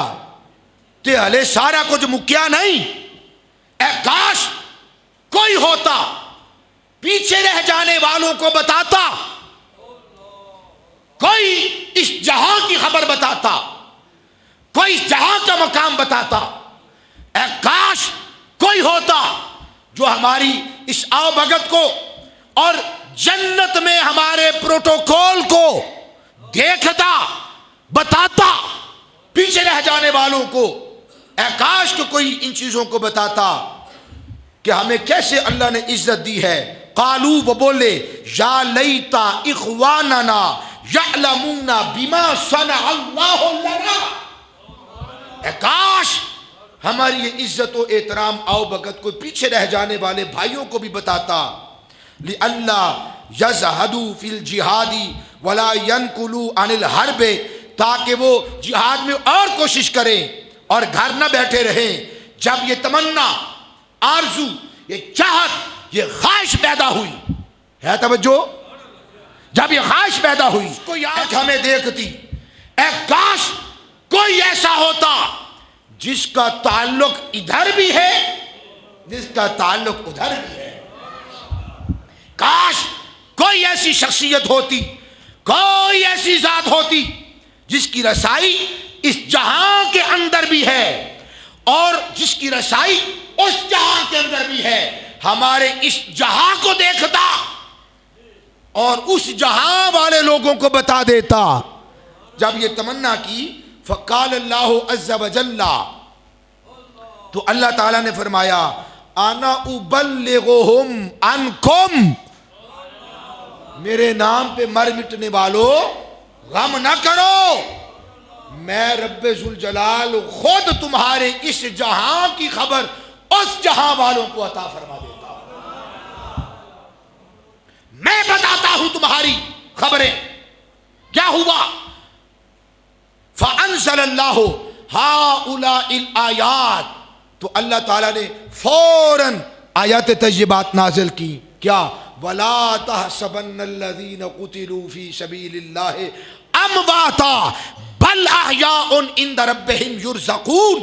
تے ہلے سارا کچھ مکیا نہیں. اے کاش کوئی ہوتا پیچھے رہ جانے والوں کو بتاتا، کوئی اس جہاں کی خبر بتاتا، کوئی اس جہاں کا مقام بتاتا. اے کاش کوئی ہوتا جو ہماری اس آؤ بھگت کو اور جنت میں ہمارے پروٹوکول کو دیکھتا، بتاتا پیچھے رہ جانے والوں کو. اے کاش کہ کوئی ان چیزوں کو بتاتا کہ ہمیں کیسے اللہ نے عزت دی ہے. قالوا، وہ بولے، یا لیتا اخواننا یعلمون بما صنع اللہ لنا. اے کاش ہماری یہ عزت و احترام آؤ بگت کو پیچھے رہ جانے والے بھائیوں کو بھی بتاتا. لِأَلَّا يَزْهَدُوا فِي الْجِهَادِ وَلَا يَنْقُلُوا عَنِ الْحَرْبِ، تاکہ وہ جہاد میں اور کوشش کریں اور گھر نہ بیٹھے رہیں. جب یہ تمنا، آرزو، یہ چاہت، یہ خواہش پیدا ہوئی ہے، توجہ، جب یہ خواہش پیدا ہوئی کوئی آنکھ ہمیں دیکھتی. اے کاش کوئی ایسا ہوتا جس کا تعلق ادھر بھی ہے، جس کا تعلق ادھر بھی ہے. کاش کوئی ایسی شخصیت ہوتی، کوئی ایسی ذات ہوتی جس کی رسائی اس جہاں کے اندر بھی ہے اور جس کی رسائی اس جہاں کے اندر بھی ہے. ہمارے اس جہاں کو دیکھتا اور اس جہاں والے لوگوں کو بتا دیتا. جب یہ تمنا کی، فقال اللہ عز وجل، تو اللہ تعالیٰ نے فرمایا، انا ابلغہم عنکم، میرے نام پہ مر مٹنے والوں غم نہ کرو، میں رب ذوالجلال خود تمہارے اس جہاں کی خبر اس جہاں والوں کو عطا فرما دیتا ہوں. میں بتاتا ہوں تمہاری خبریں. کیا ہوا؟ فَأَنزَلَ اللَّهُ هَؤُلَاءِ الْآيَاتِ، تو اللہ تعالیٰ نے فوراً آیات طیبات نازل کی. کیا؟ وَلَا تَحْسَبَنَّ الَّذِينَ قُتِلُوا فِي سَبِيلِ اللَّهِ أَمْوَاتًا بَلْ أَحْيَاءٌ عِندَ رَبِّهِمْ يُرْزَقُونَ.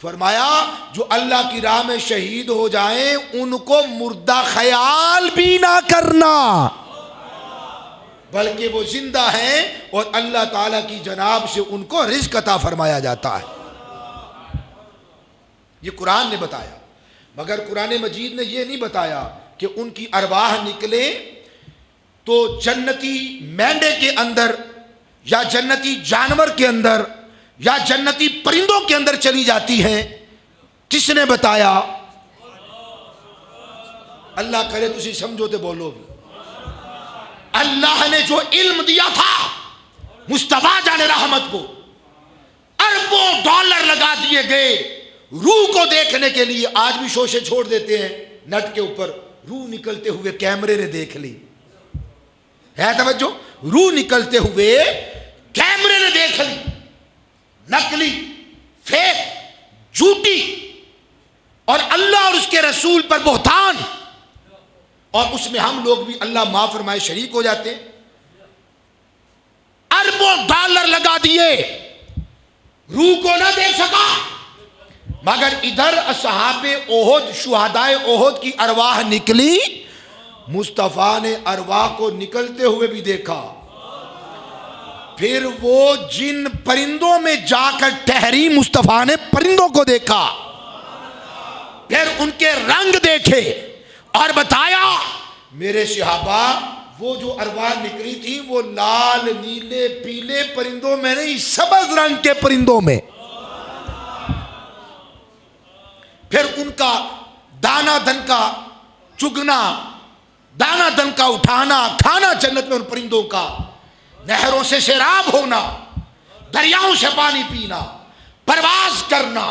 فرمایا جو اللہ کی راہ میں شہید ہو جائیں ان کو مردہ خیال بھی نہ کرنا، بلکہ وہ زندہ ہیں اور اللہ تعالیٰ کی جناب سے ان کو رزق عطا فرمایا جاتا ہے. یہ قرآن نے بتایا، مگر قرآن مجید نے یہ نہیں بتایا کہ ان کی ارواح نکلے تو جنتی مینڈے کے اندر یا جنتی جانور کے اندر یا جنتی پرندوں کے اندر چلی جاتی ہیں. کس نے بتایا؟ اللہ کرے تسی سمجھو تے بولو بھی. اللہ نے جو علم دیا تھا مصطفیٰ جان رحمت کو، اربوں ڈالر لگا دیے گئے روح کو دیکھنے کے لیے. آج بھی شوشے چھوڑ دیتے ہیں نیٹ کے اوپر، روح نکلتے ہوئے کیمرے نے دیکھ لی ہے. توجہ، روح نکلتے ہوئے کیمرے نے دیکھ لی. نقلی، فیک، جھوٹی اور اللہ اور اس کے رسول پر بہتان، اور اس میں ہم لوگ بھی اللہ معاف فرمائے شریک ہو جاتے ہیں. اربوں ڈالر لگا دیے، روح کو نہ دیکھ سکا، مگر ادھر اصحاب احد، شہدائے احد کی ارواح نکلی. مصطفیٰ نے ارواح کو نکلتے ہوئے بھی دیکھا. پھر وہ جن پرندوں میں جا کر ٹھہری، مصطفیٰ نے پرندوں کو دیکھا، پھر ان کے رنگ دیکھے اور بتایا میرے صحابہ وہ جو ارواح نکلی تھی وہ لال، نیلے، پیلے پرندوں میں نہیں، سبز رنگ کے پرندوں میں. پھر ان کا دانا دن کا چگنا، دانا دن کا اٹھانا، کھانا جنت میں ان پرندوں کا، نہروں سے سیراب ہونا، دریاؤں سے پانی پینا، پرواز کرنا،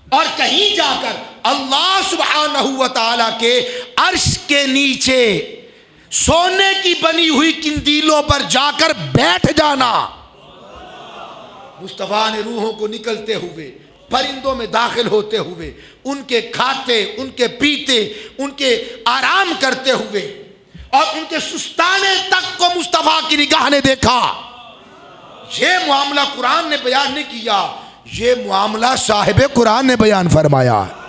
اور کہیں جا کر اللہ سبحانہ و تعالیٰ کے عرش کے نیچے سونے کی بنی ہوئی قندیلوں پر جا کر بیٹھ جانا۔ مصطفیٰ نے روحوں کو نکلتے ہوئے، پرندوں میں داخل ہوتے ہوئے، ان کے کھاتے، ان کے پیتے، ان کے آرام کرتے ہوئے اور ان کے سستانے تک کو مصطفیٰ کی نگاہ نے دیکھا۔ یہ معاملہ قرآن نے بیان نہیں کیا، یہ معاملہ صاحب قرآن نے بیان فرمایا ہے۔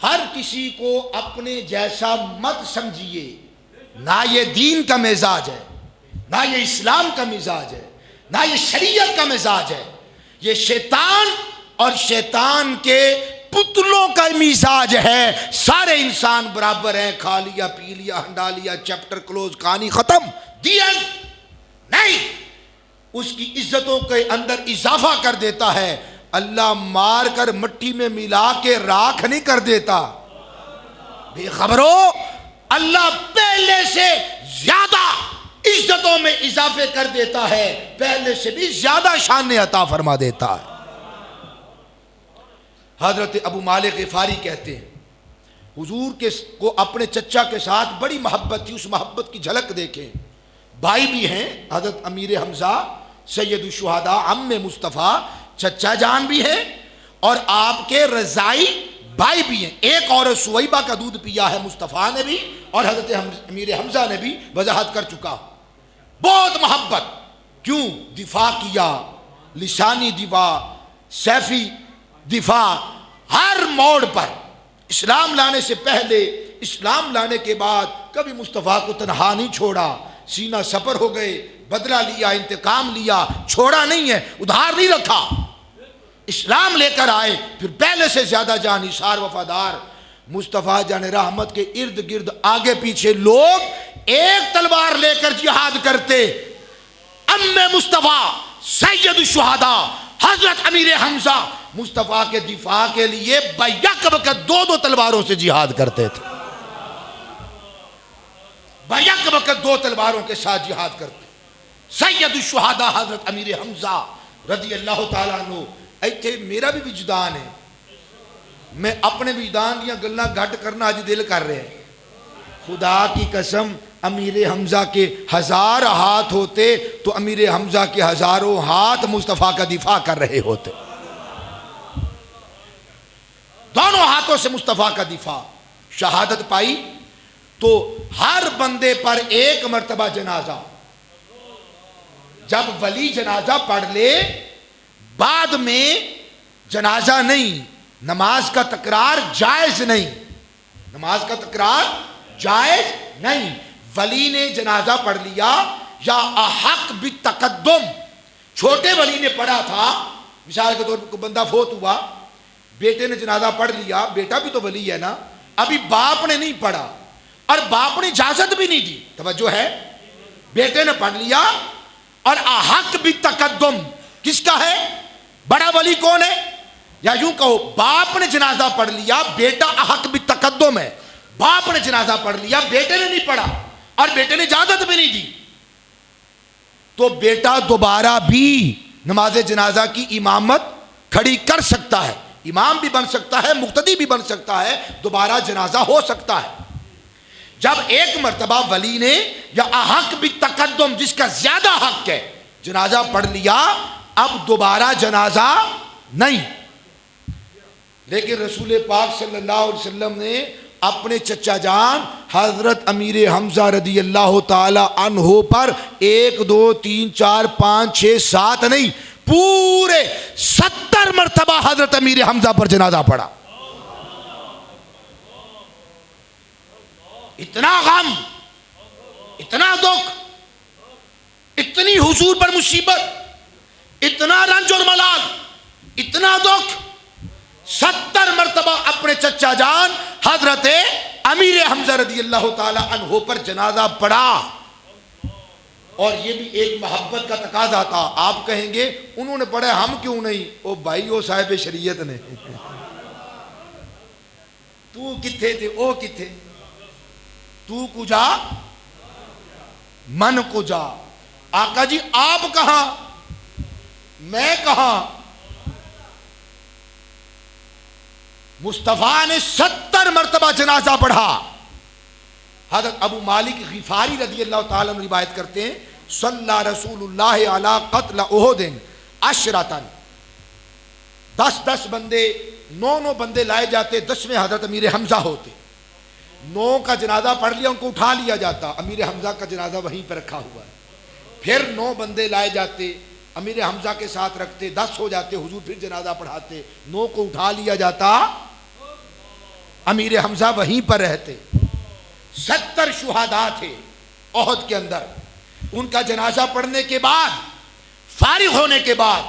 ہر کسی کو اپنے جیسا مت سمجھیے، نہ یہ دین کا مزاج ہے، نہ یہ اسلام کا مزاج ہے، نہ یہ شریعت کا مزاج ہے، یہ شیطان اور شیطان کے پتلوں کا مزاج ہے۔ سارے انسان برابر ہیں، کھا لیا پی لیا ہنڈا لیا، چیپٹر کلوز، کہانی ختم، دی اینڈ۔ نہیں، اس کی عزتوں کے اندر اضافہ کر دیتا ہے۔ اللہ مار کر مٹی میں ملا کے راکھ نہیں کر دیتا، بے خبرو، اللہ پہلے سے زیادہ عزتوں میں اضافے کر دیتا ہے، پہلے سے بھی زیادہ شان عطا فرما دیتا ہے۔ حضرت ابو مالک غفاری کہتے ہیں حضور کو اپنے چچا کے ساتھ بڑی محبت تھی، اس محبت کی جھلک دیکھیں۔ بھائی بھی ہیں، حضرت امیر حمزہ سید الشہداء عم مصطفیٰ، چچا جان بھی ہیں اور آپ کے رضائی بھائی بھی ہیں۔ ایک عورت سویبہ کا دودھ پیا ہے مصطفیٰ نے بھی، اور حضرت امیر حمزہ نے بھی وضاحت کر چکا۔ بہت محبت، کیوں؟ دفاع کیا، لسانی دفاع، سیفی دفاع، ہر موڑ پر۔ اسلام لانے سے پہلے، اسلام لانے کے بعد کبھی مصطفیٰ کو تنہا نہیں چھوڑا، سینہ سپر ہو گئے، بدلہ لیا، انتقام لیا، چھوڑا نہیں ہے، ادھار نہیں رکھا۔ اسلام لے کر آئے، پھر پہلے سے زیادہ جانثار وفادار۔ مصطفیٰ جان رحمت کے ارد گرد آگے پیچھے لوگ ایک تلوار لے کر جہاد کرتے۔ ام مصطفیٰ سید الشہداء حضرت امیر حمزہ مصطفیٰ کے دفاع کے لیے بیک وقت دو تلواروں سے جہاد کرتے تھے، بیک وقت دو تلواروں کے ساتھ جہاد کرتے۔ سید الشہداء حضرت امیر حمزہ رضی اللہ تعالیٰ عنہ۔ ایتھے میرا بھی وجدان ہے، میں اپنے وجدان دیا گلاں گھٹ کرنا اج دل کر رہے ہیں۔ خدا کی قسم، امیر حمزہ کے 1000 ہاتھ ہوتے تو امیر حمزہ کے 1000 ہاتھ مصطفیٰ کا دفاع کر رہے ہوتے۔ دونوں ہاتھوں سے مصطفیٰ کا دفاع۔ شہادت پائی تو ہر بندے پر ایک مرتبہ جنازہ، جب ولی جنازہ پڑھ لے بعد میں جنازہ نہیں، نماز کا تکرار جائز نہیں، نماز کا تکرار جائز نہیں۔ ولی نے جنازہ پڑھ لیا یا احق بالتقدم، چھوٹے ولی نے پڑھا تھا، مثال کے طور پر کوئی بندہ فوت ہوا، بیٹے نے جنازہ پڑھ لیا، بیٹا بھی تو ولی ہے نا، ابھی باپ نے نہیں پڑھا اور باپ نے اجازت بھی نہیں دی، توجہ ہے، بیٹے نے پڑھ لیا اور احق بالتقدم کس کا ہے؟ بڑا ولی کون ہے؟ یا یوں کہو باپ نے جنازہ پڑھ لیا، بیٹا احق بالتقدم ہے۔ باپ نے جنازہ پڑھ لیا، بیٹے نے نہیں پڑھا اور بیٹے نے اجازت بھی نہیں دی، تو بیٹا دوبارہ بھی نماز جنازہ کی امامت کھڑی کر سکتا ہے، امام بھی بن سکتا ہے، مقتدی بھی بن سکتا ہے، دوبارہ جنازہ ہو سکتا ہے۔ جب ایک مرتبہ ولی نے یا احق بالتقدم جس کا زیادہ حق ہے جنازہ پڑھ لیا، اب دوبارہ جنازہ نہیں۔ لیکن رسول پاک صلی اللہ علیہ وسلم نے اپنے چچا جان حضرت امیر حمزہ رضی اللہ تعالی عنہ پر 1 2 3 4 5 6 7 نہیں، پورے 70 مرتبہ حضرت امیر حمزہ پر جنازہ پڑھا۔ اتنا غم، اتنا دکھ، اتنی حضور پر مصیبت، اتنا رنج اور ملال، اتنا دکھ، 70 مرتبہ اپنے چچا جان حضرت امیر حمزہ رضی اللہ تعالی عنہ پر جنازہ پڑھا۔ اور یہ بھی ایک محبت کا تقاضا تھا. آپ کہیں گے انہوں نے پڑھا ہم کیوں نہیں؟ او بھائی او صاحب شریعت نے. تو کتھے تھے او کتھے؟ تو کجا من کجا. آقا جی آپ کہاں میں کہاں؟ مصطفیٰ نے 70 مرتبہ جنازہ پڑھا. حضرت ابو مالک غفاری رضی اللہ تعالیٰ عنہ روایت کرتے ہیں صلی رسول اللہ علی قتل احد عشرۃ. 10 بندے 9 بندے لائے جاتے، 10ویں حضرت امیر حمزہ ہوتے. 9 کا جنازہ پڑھ لیا، ان کو اٹھا لیا جاتا، امیر حمزہ کا جنازہ وہیں پہ رکھا ہوا ہے. پھر 9 بندے لائے جاتے، امیر حمزہ کے ساتھ رکھتے، 10 ہو جاتے، حضور پھر جنازہ پڑھاتے، 9 کو اٹھا لیا جاتا، امیر حمزہ وہیں پر رہتے. 70 شہداء تھے احد کے اندر. ان کا جنازہ پڑھنے کے بعد، فارغ ہونے کے بعد،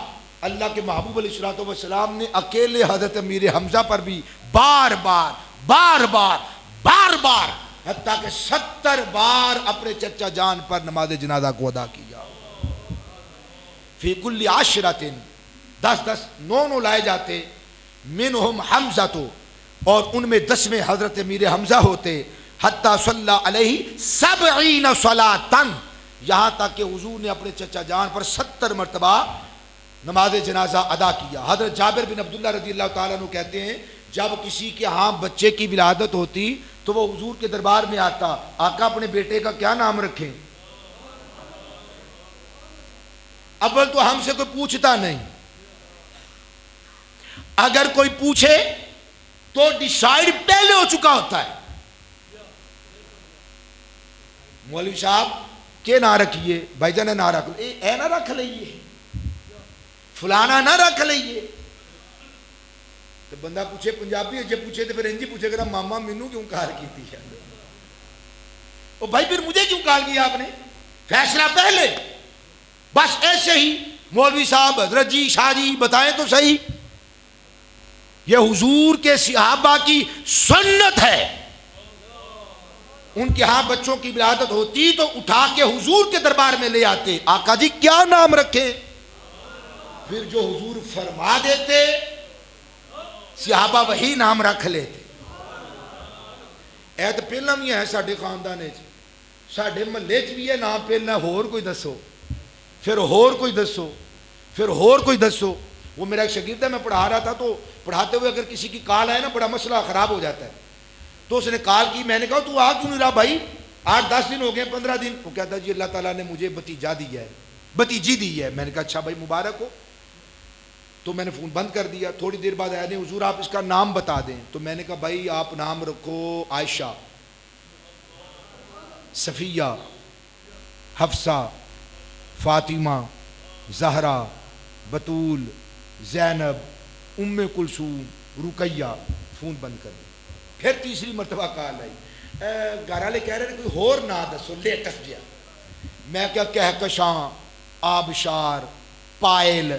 اللہ کے محبوب علیہ الصلوۃ والسلام نے اکیلے حضرت امیر حمزہ پر بھی بار بار حتیٰ کہ 70 بار اپنے چچا جان پر نماز جنازہ کو ادا کیا. فی کل عشرۃ، 10 9 لائے جاتے، منہم حمزہ تو، اور ان میں 10ویں حضرت امیر حمزہ ہوتے. حتیٰ صلی علیہ 70 صلاۃ، یہاں تک کہ حضور نے اپنے چچا جان پر 70 مرتبہ نماز جنازہ ادا کیا. حضرت جابر بن عبداللہ رضی اللہ تعالیٰ عنہ کہتے ہیں جب کسی کے ہاں بچے کی ولادت ہوتی تو وہ حضور کے دربار میں آتا، آقا اپنے بیٹے کا کیا نام رکھیں؟ اول تو ہم سے کوئی پوچھتا نہیں، اگر کوئی پوچھے تو ڈیسائیڈ پہلے ہو چکا ہوتا ہے. مولوی صاحب کے نہ رکھیے، بھائی جان نہ رکھ لے، اے نہ رکھ لئیے، فلانا نہ رکھ لئیے. تو بندہ پوچھے پنجابی ہے، جب پوچھے تو پھر انجی پوچھے گا ماما مینوں کیوں کال کی ہے؟ او بھائی پھر مجھے کیوں کال کیا آپ نے؟ فیصلہ پہلے. بس ایسے ہی مولوی صاحب حضرت جی شاہ جی بتائیں تو صحیح، یہ حضور کے صحابہ کی سنت ہے. ان کے ہاں بچوں کی ولادت ہوتی تو اٹھا کے حضور کے دربار میں لے آتے، آقا جی کیا نام رکھیں؟ پھر جو حضور فرما دیتے صحابہ وہی نام رکھ لیتے. اے تو پہلا بھی ہے ساڈے خاندانے چ، ساڈے محلے چ بھی ہے نام پہلا، ہور کوئی دسو، پھر ہور کوئی دسو، پھر ہور کوئی دسو. وہ میرا ایک شاگرد ہے، میں پڑھا رہا تھا تو پڑھاتے ہوئے اگر کسی کی کال آئے نا بڑا مسئلہ خراب ہو جاتا ہے، تو اس نے کال کی، میں نے کہا تو آ کیوں نہیں رہا بھائی، 8-10 دن ہو گئے 15 دن. وہ کہتا جی اللہ تعالیٰ نے مجھے بھتیجا دیا ہے، بھتیجی دی ہے. میں نے کہا اچھا بھائی مبارک ہو. تو میں نے فون بند کر دیا. تھوڑی دیر بعد آیا نہیں حضور آپ اس کا نام بتا دیں. تو میں نے کہا بھائی آپ نام رکھو عائشہ، صفیہ، حفصہ، فاطمہ، زہرا، بطول، زینب، ام کلثوم، رقیہ. فون بند کر دیا. پھر تیسری مرتبہ کال آئی، گھر والے کہہ رہے ہیں کوئی ہور نہ دسو لیٹسٹ جیا. میں کیا کہکشاں، آبشار، پائل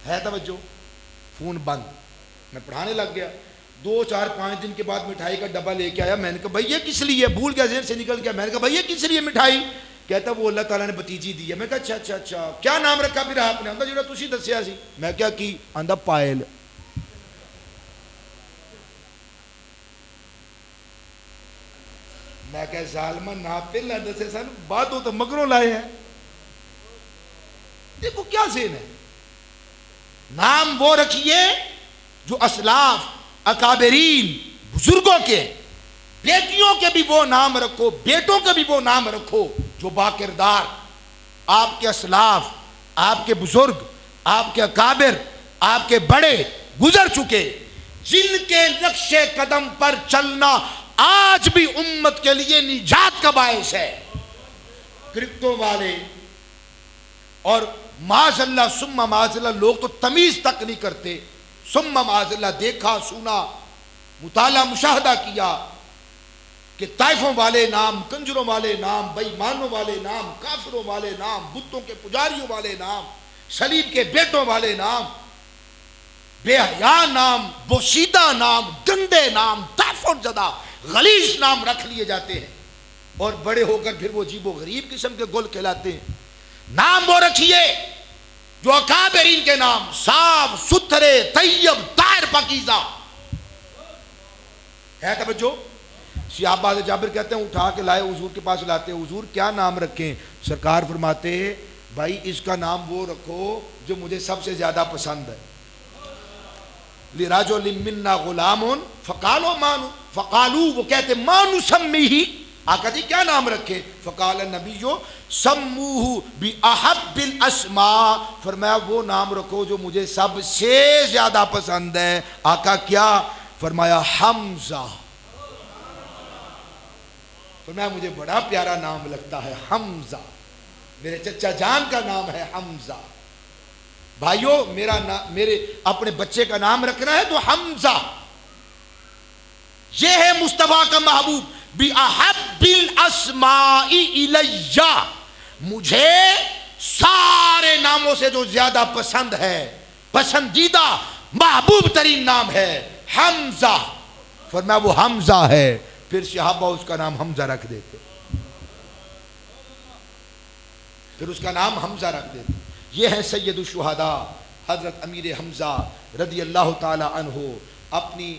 ہے توجہ. فون بند. میں پڑھانے لگ گیا. 2-4-5 دن کے بعد مٹھائی کا ڈبہ لے کے آیا. میں نے کہا بھائی یہ کس لیے؟ بھول گیا، ذہن سے نکل گیا. میں نے کہا بھائی یہ کس لیے مٹھائی؟ کہتا وہ اللہ تعالیٰ نے بھتیجی دی ہے. میں کہا اچھا کیا نام رکھا پھر آپ نے؟ آندا جڑا تسی دسیا سی. میں کیا کی؟ آندا پائل. میں کہا ظالمہ نہ پہلا دسے سن، بعدوں تو مگروں لائے ہیں. دیکھو کیا ذہن ہے. نام وہ رکھیے جو اسلاف اکابرین بزرگوں کے. بیٹیوں کے بھی وہ نام رکھو، بیٹوں کے بھی وہ نام رکھو جو باکردار آپ کے اسلاف، آپ کے بزرگ، آپ کے اکابر، آپ کے بڑے گزر چکے، جن کے نقش قدم پر چلنا آج بھی امت کے لیے نجات کا باعث ہے. کرپٹوں والے اور معاذ اللہ ثم معاذ اللہ لوگ تو تمیز تک نہیں کرتے. ثم معاذ اللہ دیکھا سنا مطالعہ مشاہدہ کیا کہ طائفوں والے نام، کنجروں والے نام، بے ایمانوں والے نام، کافروں والے نام، بتوں کے پجاریوں والے نام، صلیب کے بیٹوں والے نام، بے حیا نام، بوشیدہ نام، گندے نام، طائفوں زدہ غلیظ نام رکھ لیے جاتے ہیں. اور بڑے ہو کر پھر وہ عجیب و غریب قسم کے گل کہلاتے ہیں. نام وہ رکھیے جو اکابرین کے نام صاف ستھرے طیب طاہر پاکیزہ ہے. توجہ. صحابہ سے جابر کہتے ہیں اٹھا کے لائے حضور کے پاس لاتے ہیں, حضور کیا نام رکھیں؟ سرکار فرماتے بھائی اس کا نام وہ رکھو جو مجھے سب سے زیادہ پسند ہے. لِرَجُلٍ مِّنَّا غُلَامٌ فَقَالُوا وہ کہتے مَا نُسَمِّهِ آقا جی کیا نام رکھے؟ فقال النبی سموہ بِأَحَبِّ الْأَسْمَاء فرمایا وہ نام رکھو جو مجھے سب سے زیادہ پسند ہے. آقا کیا؟ فرمایا حمزہ. فرمایا مجھے بڑا پیارا نام لگتا ہے حمزہ, میرے چچا جان کا نام ہے حمزہ. بھائیو میرے اپنے بچے کا نام رکھنا ہے تو حمزہ. یہ ہے مصطفیٰ کا محبوب. بِأَحَبِّ الْأَسْمَاءِ إِلَيَّ مجھے سارے ناموں سے جو زیادہ پسند ہے, پسندیدہ محبوب ترین نام ہے حمزہ. فرمایا وہ حمزہ ہے. پھر صحابہ اس کا نام حمزہ رکھ دیتے, پھر اس کا نام حمزہ رکھ دیتے. یہ ہے سید الشہداء حضرت امیر حمزہ رضی اللہ تعالی عنہ, اپنی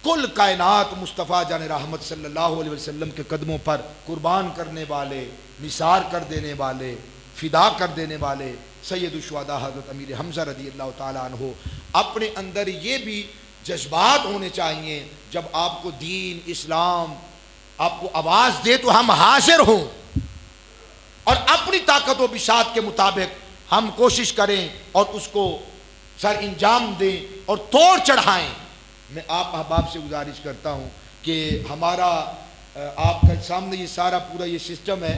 کل کائنات مصطفیٰ جان رحمت صلی اللہ علیہ وسلم کے قدموں پر قربان کرنے والے, نثار کر دینے والے, فدا کر دینے والے سید الشہداء حضرت امیر حمزہ رضی اللہ تعالی عنہ. اپنے اندر یہ بھی جذبات ہونے چاہیے جب آپ کو دین اسلام آپ کو آواز دے تو ہم حاضر ہوں اور اپنی طاقت و بساط کے مطابق ہم کوشش کریں اور اس کو سر انجام دیں اور توڑ چڑھائیں. میں آپ احباب سے گزارش کرتا ہوں کہ ہمارا آپ کے سامنے یہ سارا پورا یہ سسٹم ہے,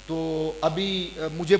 تو ابھی مجھے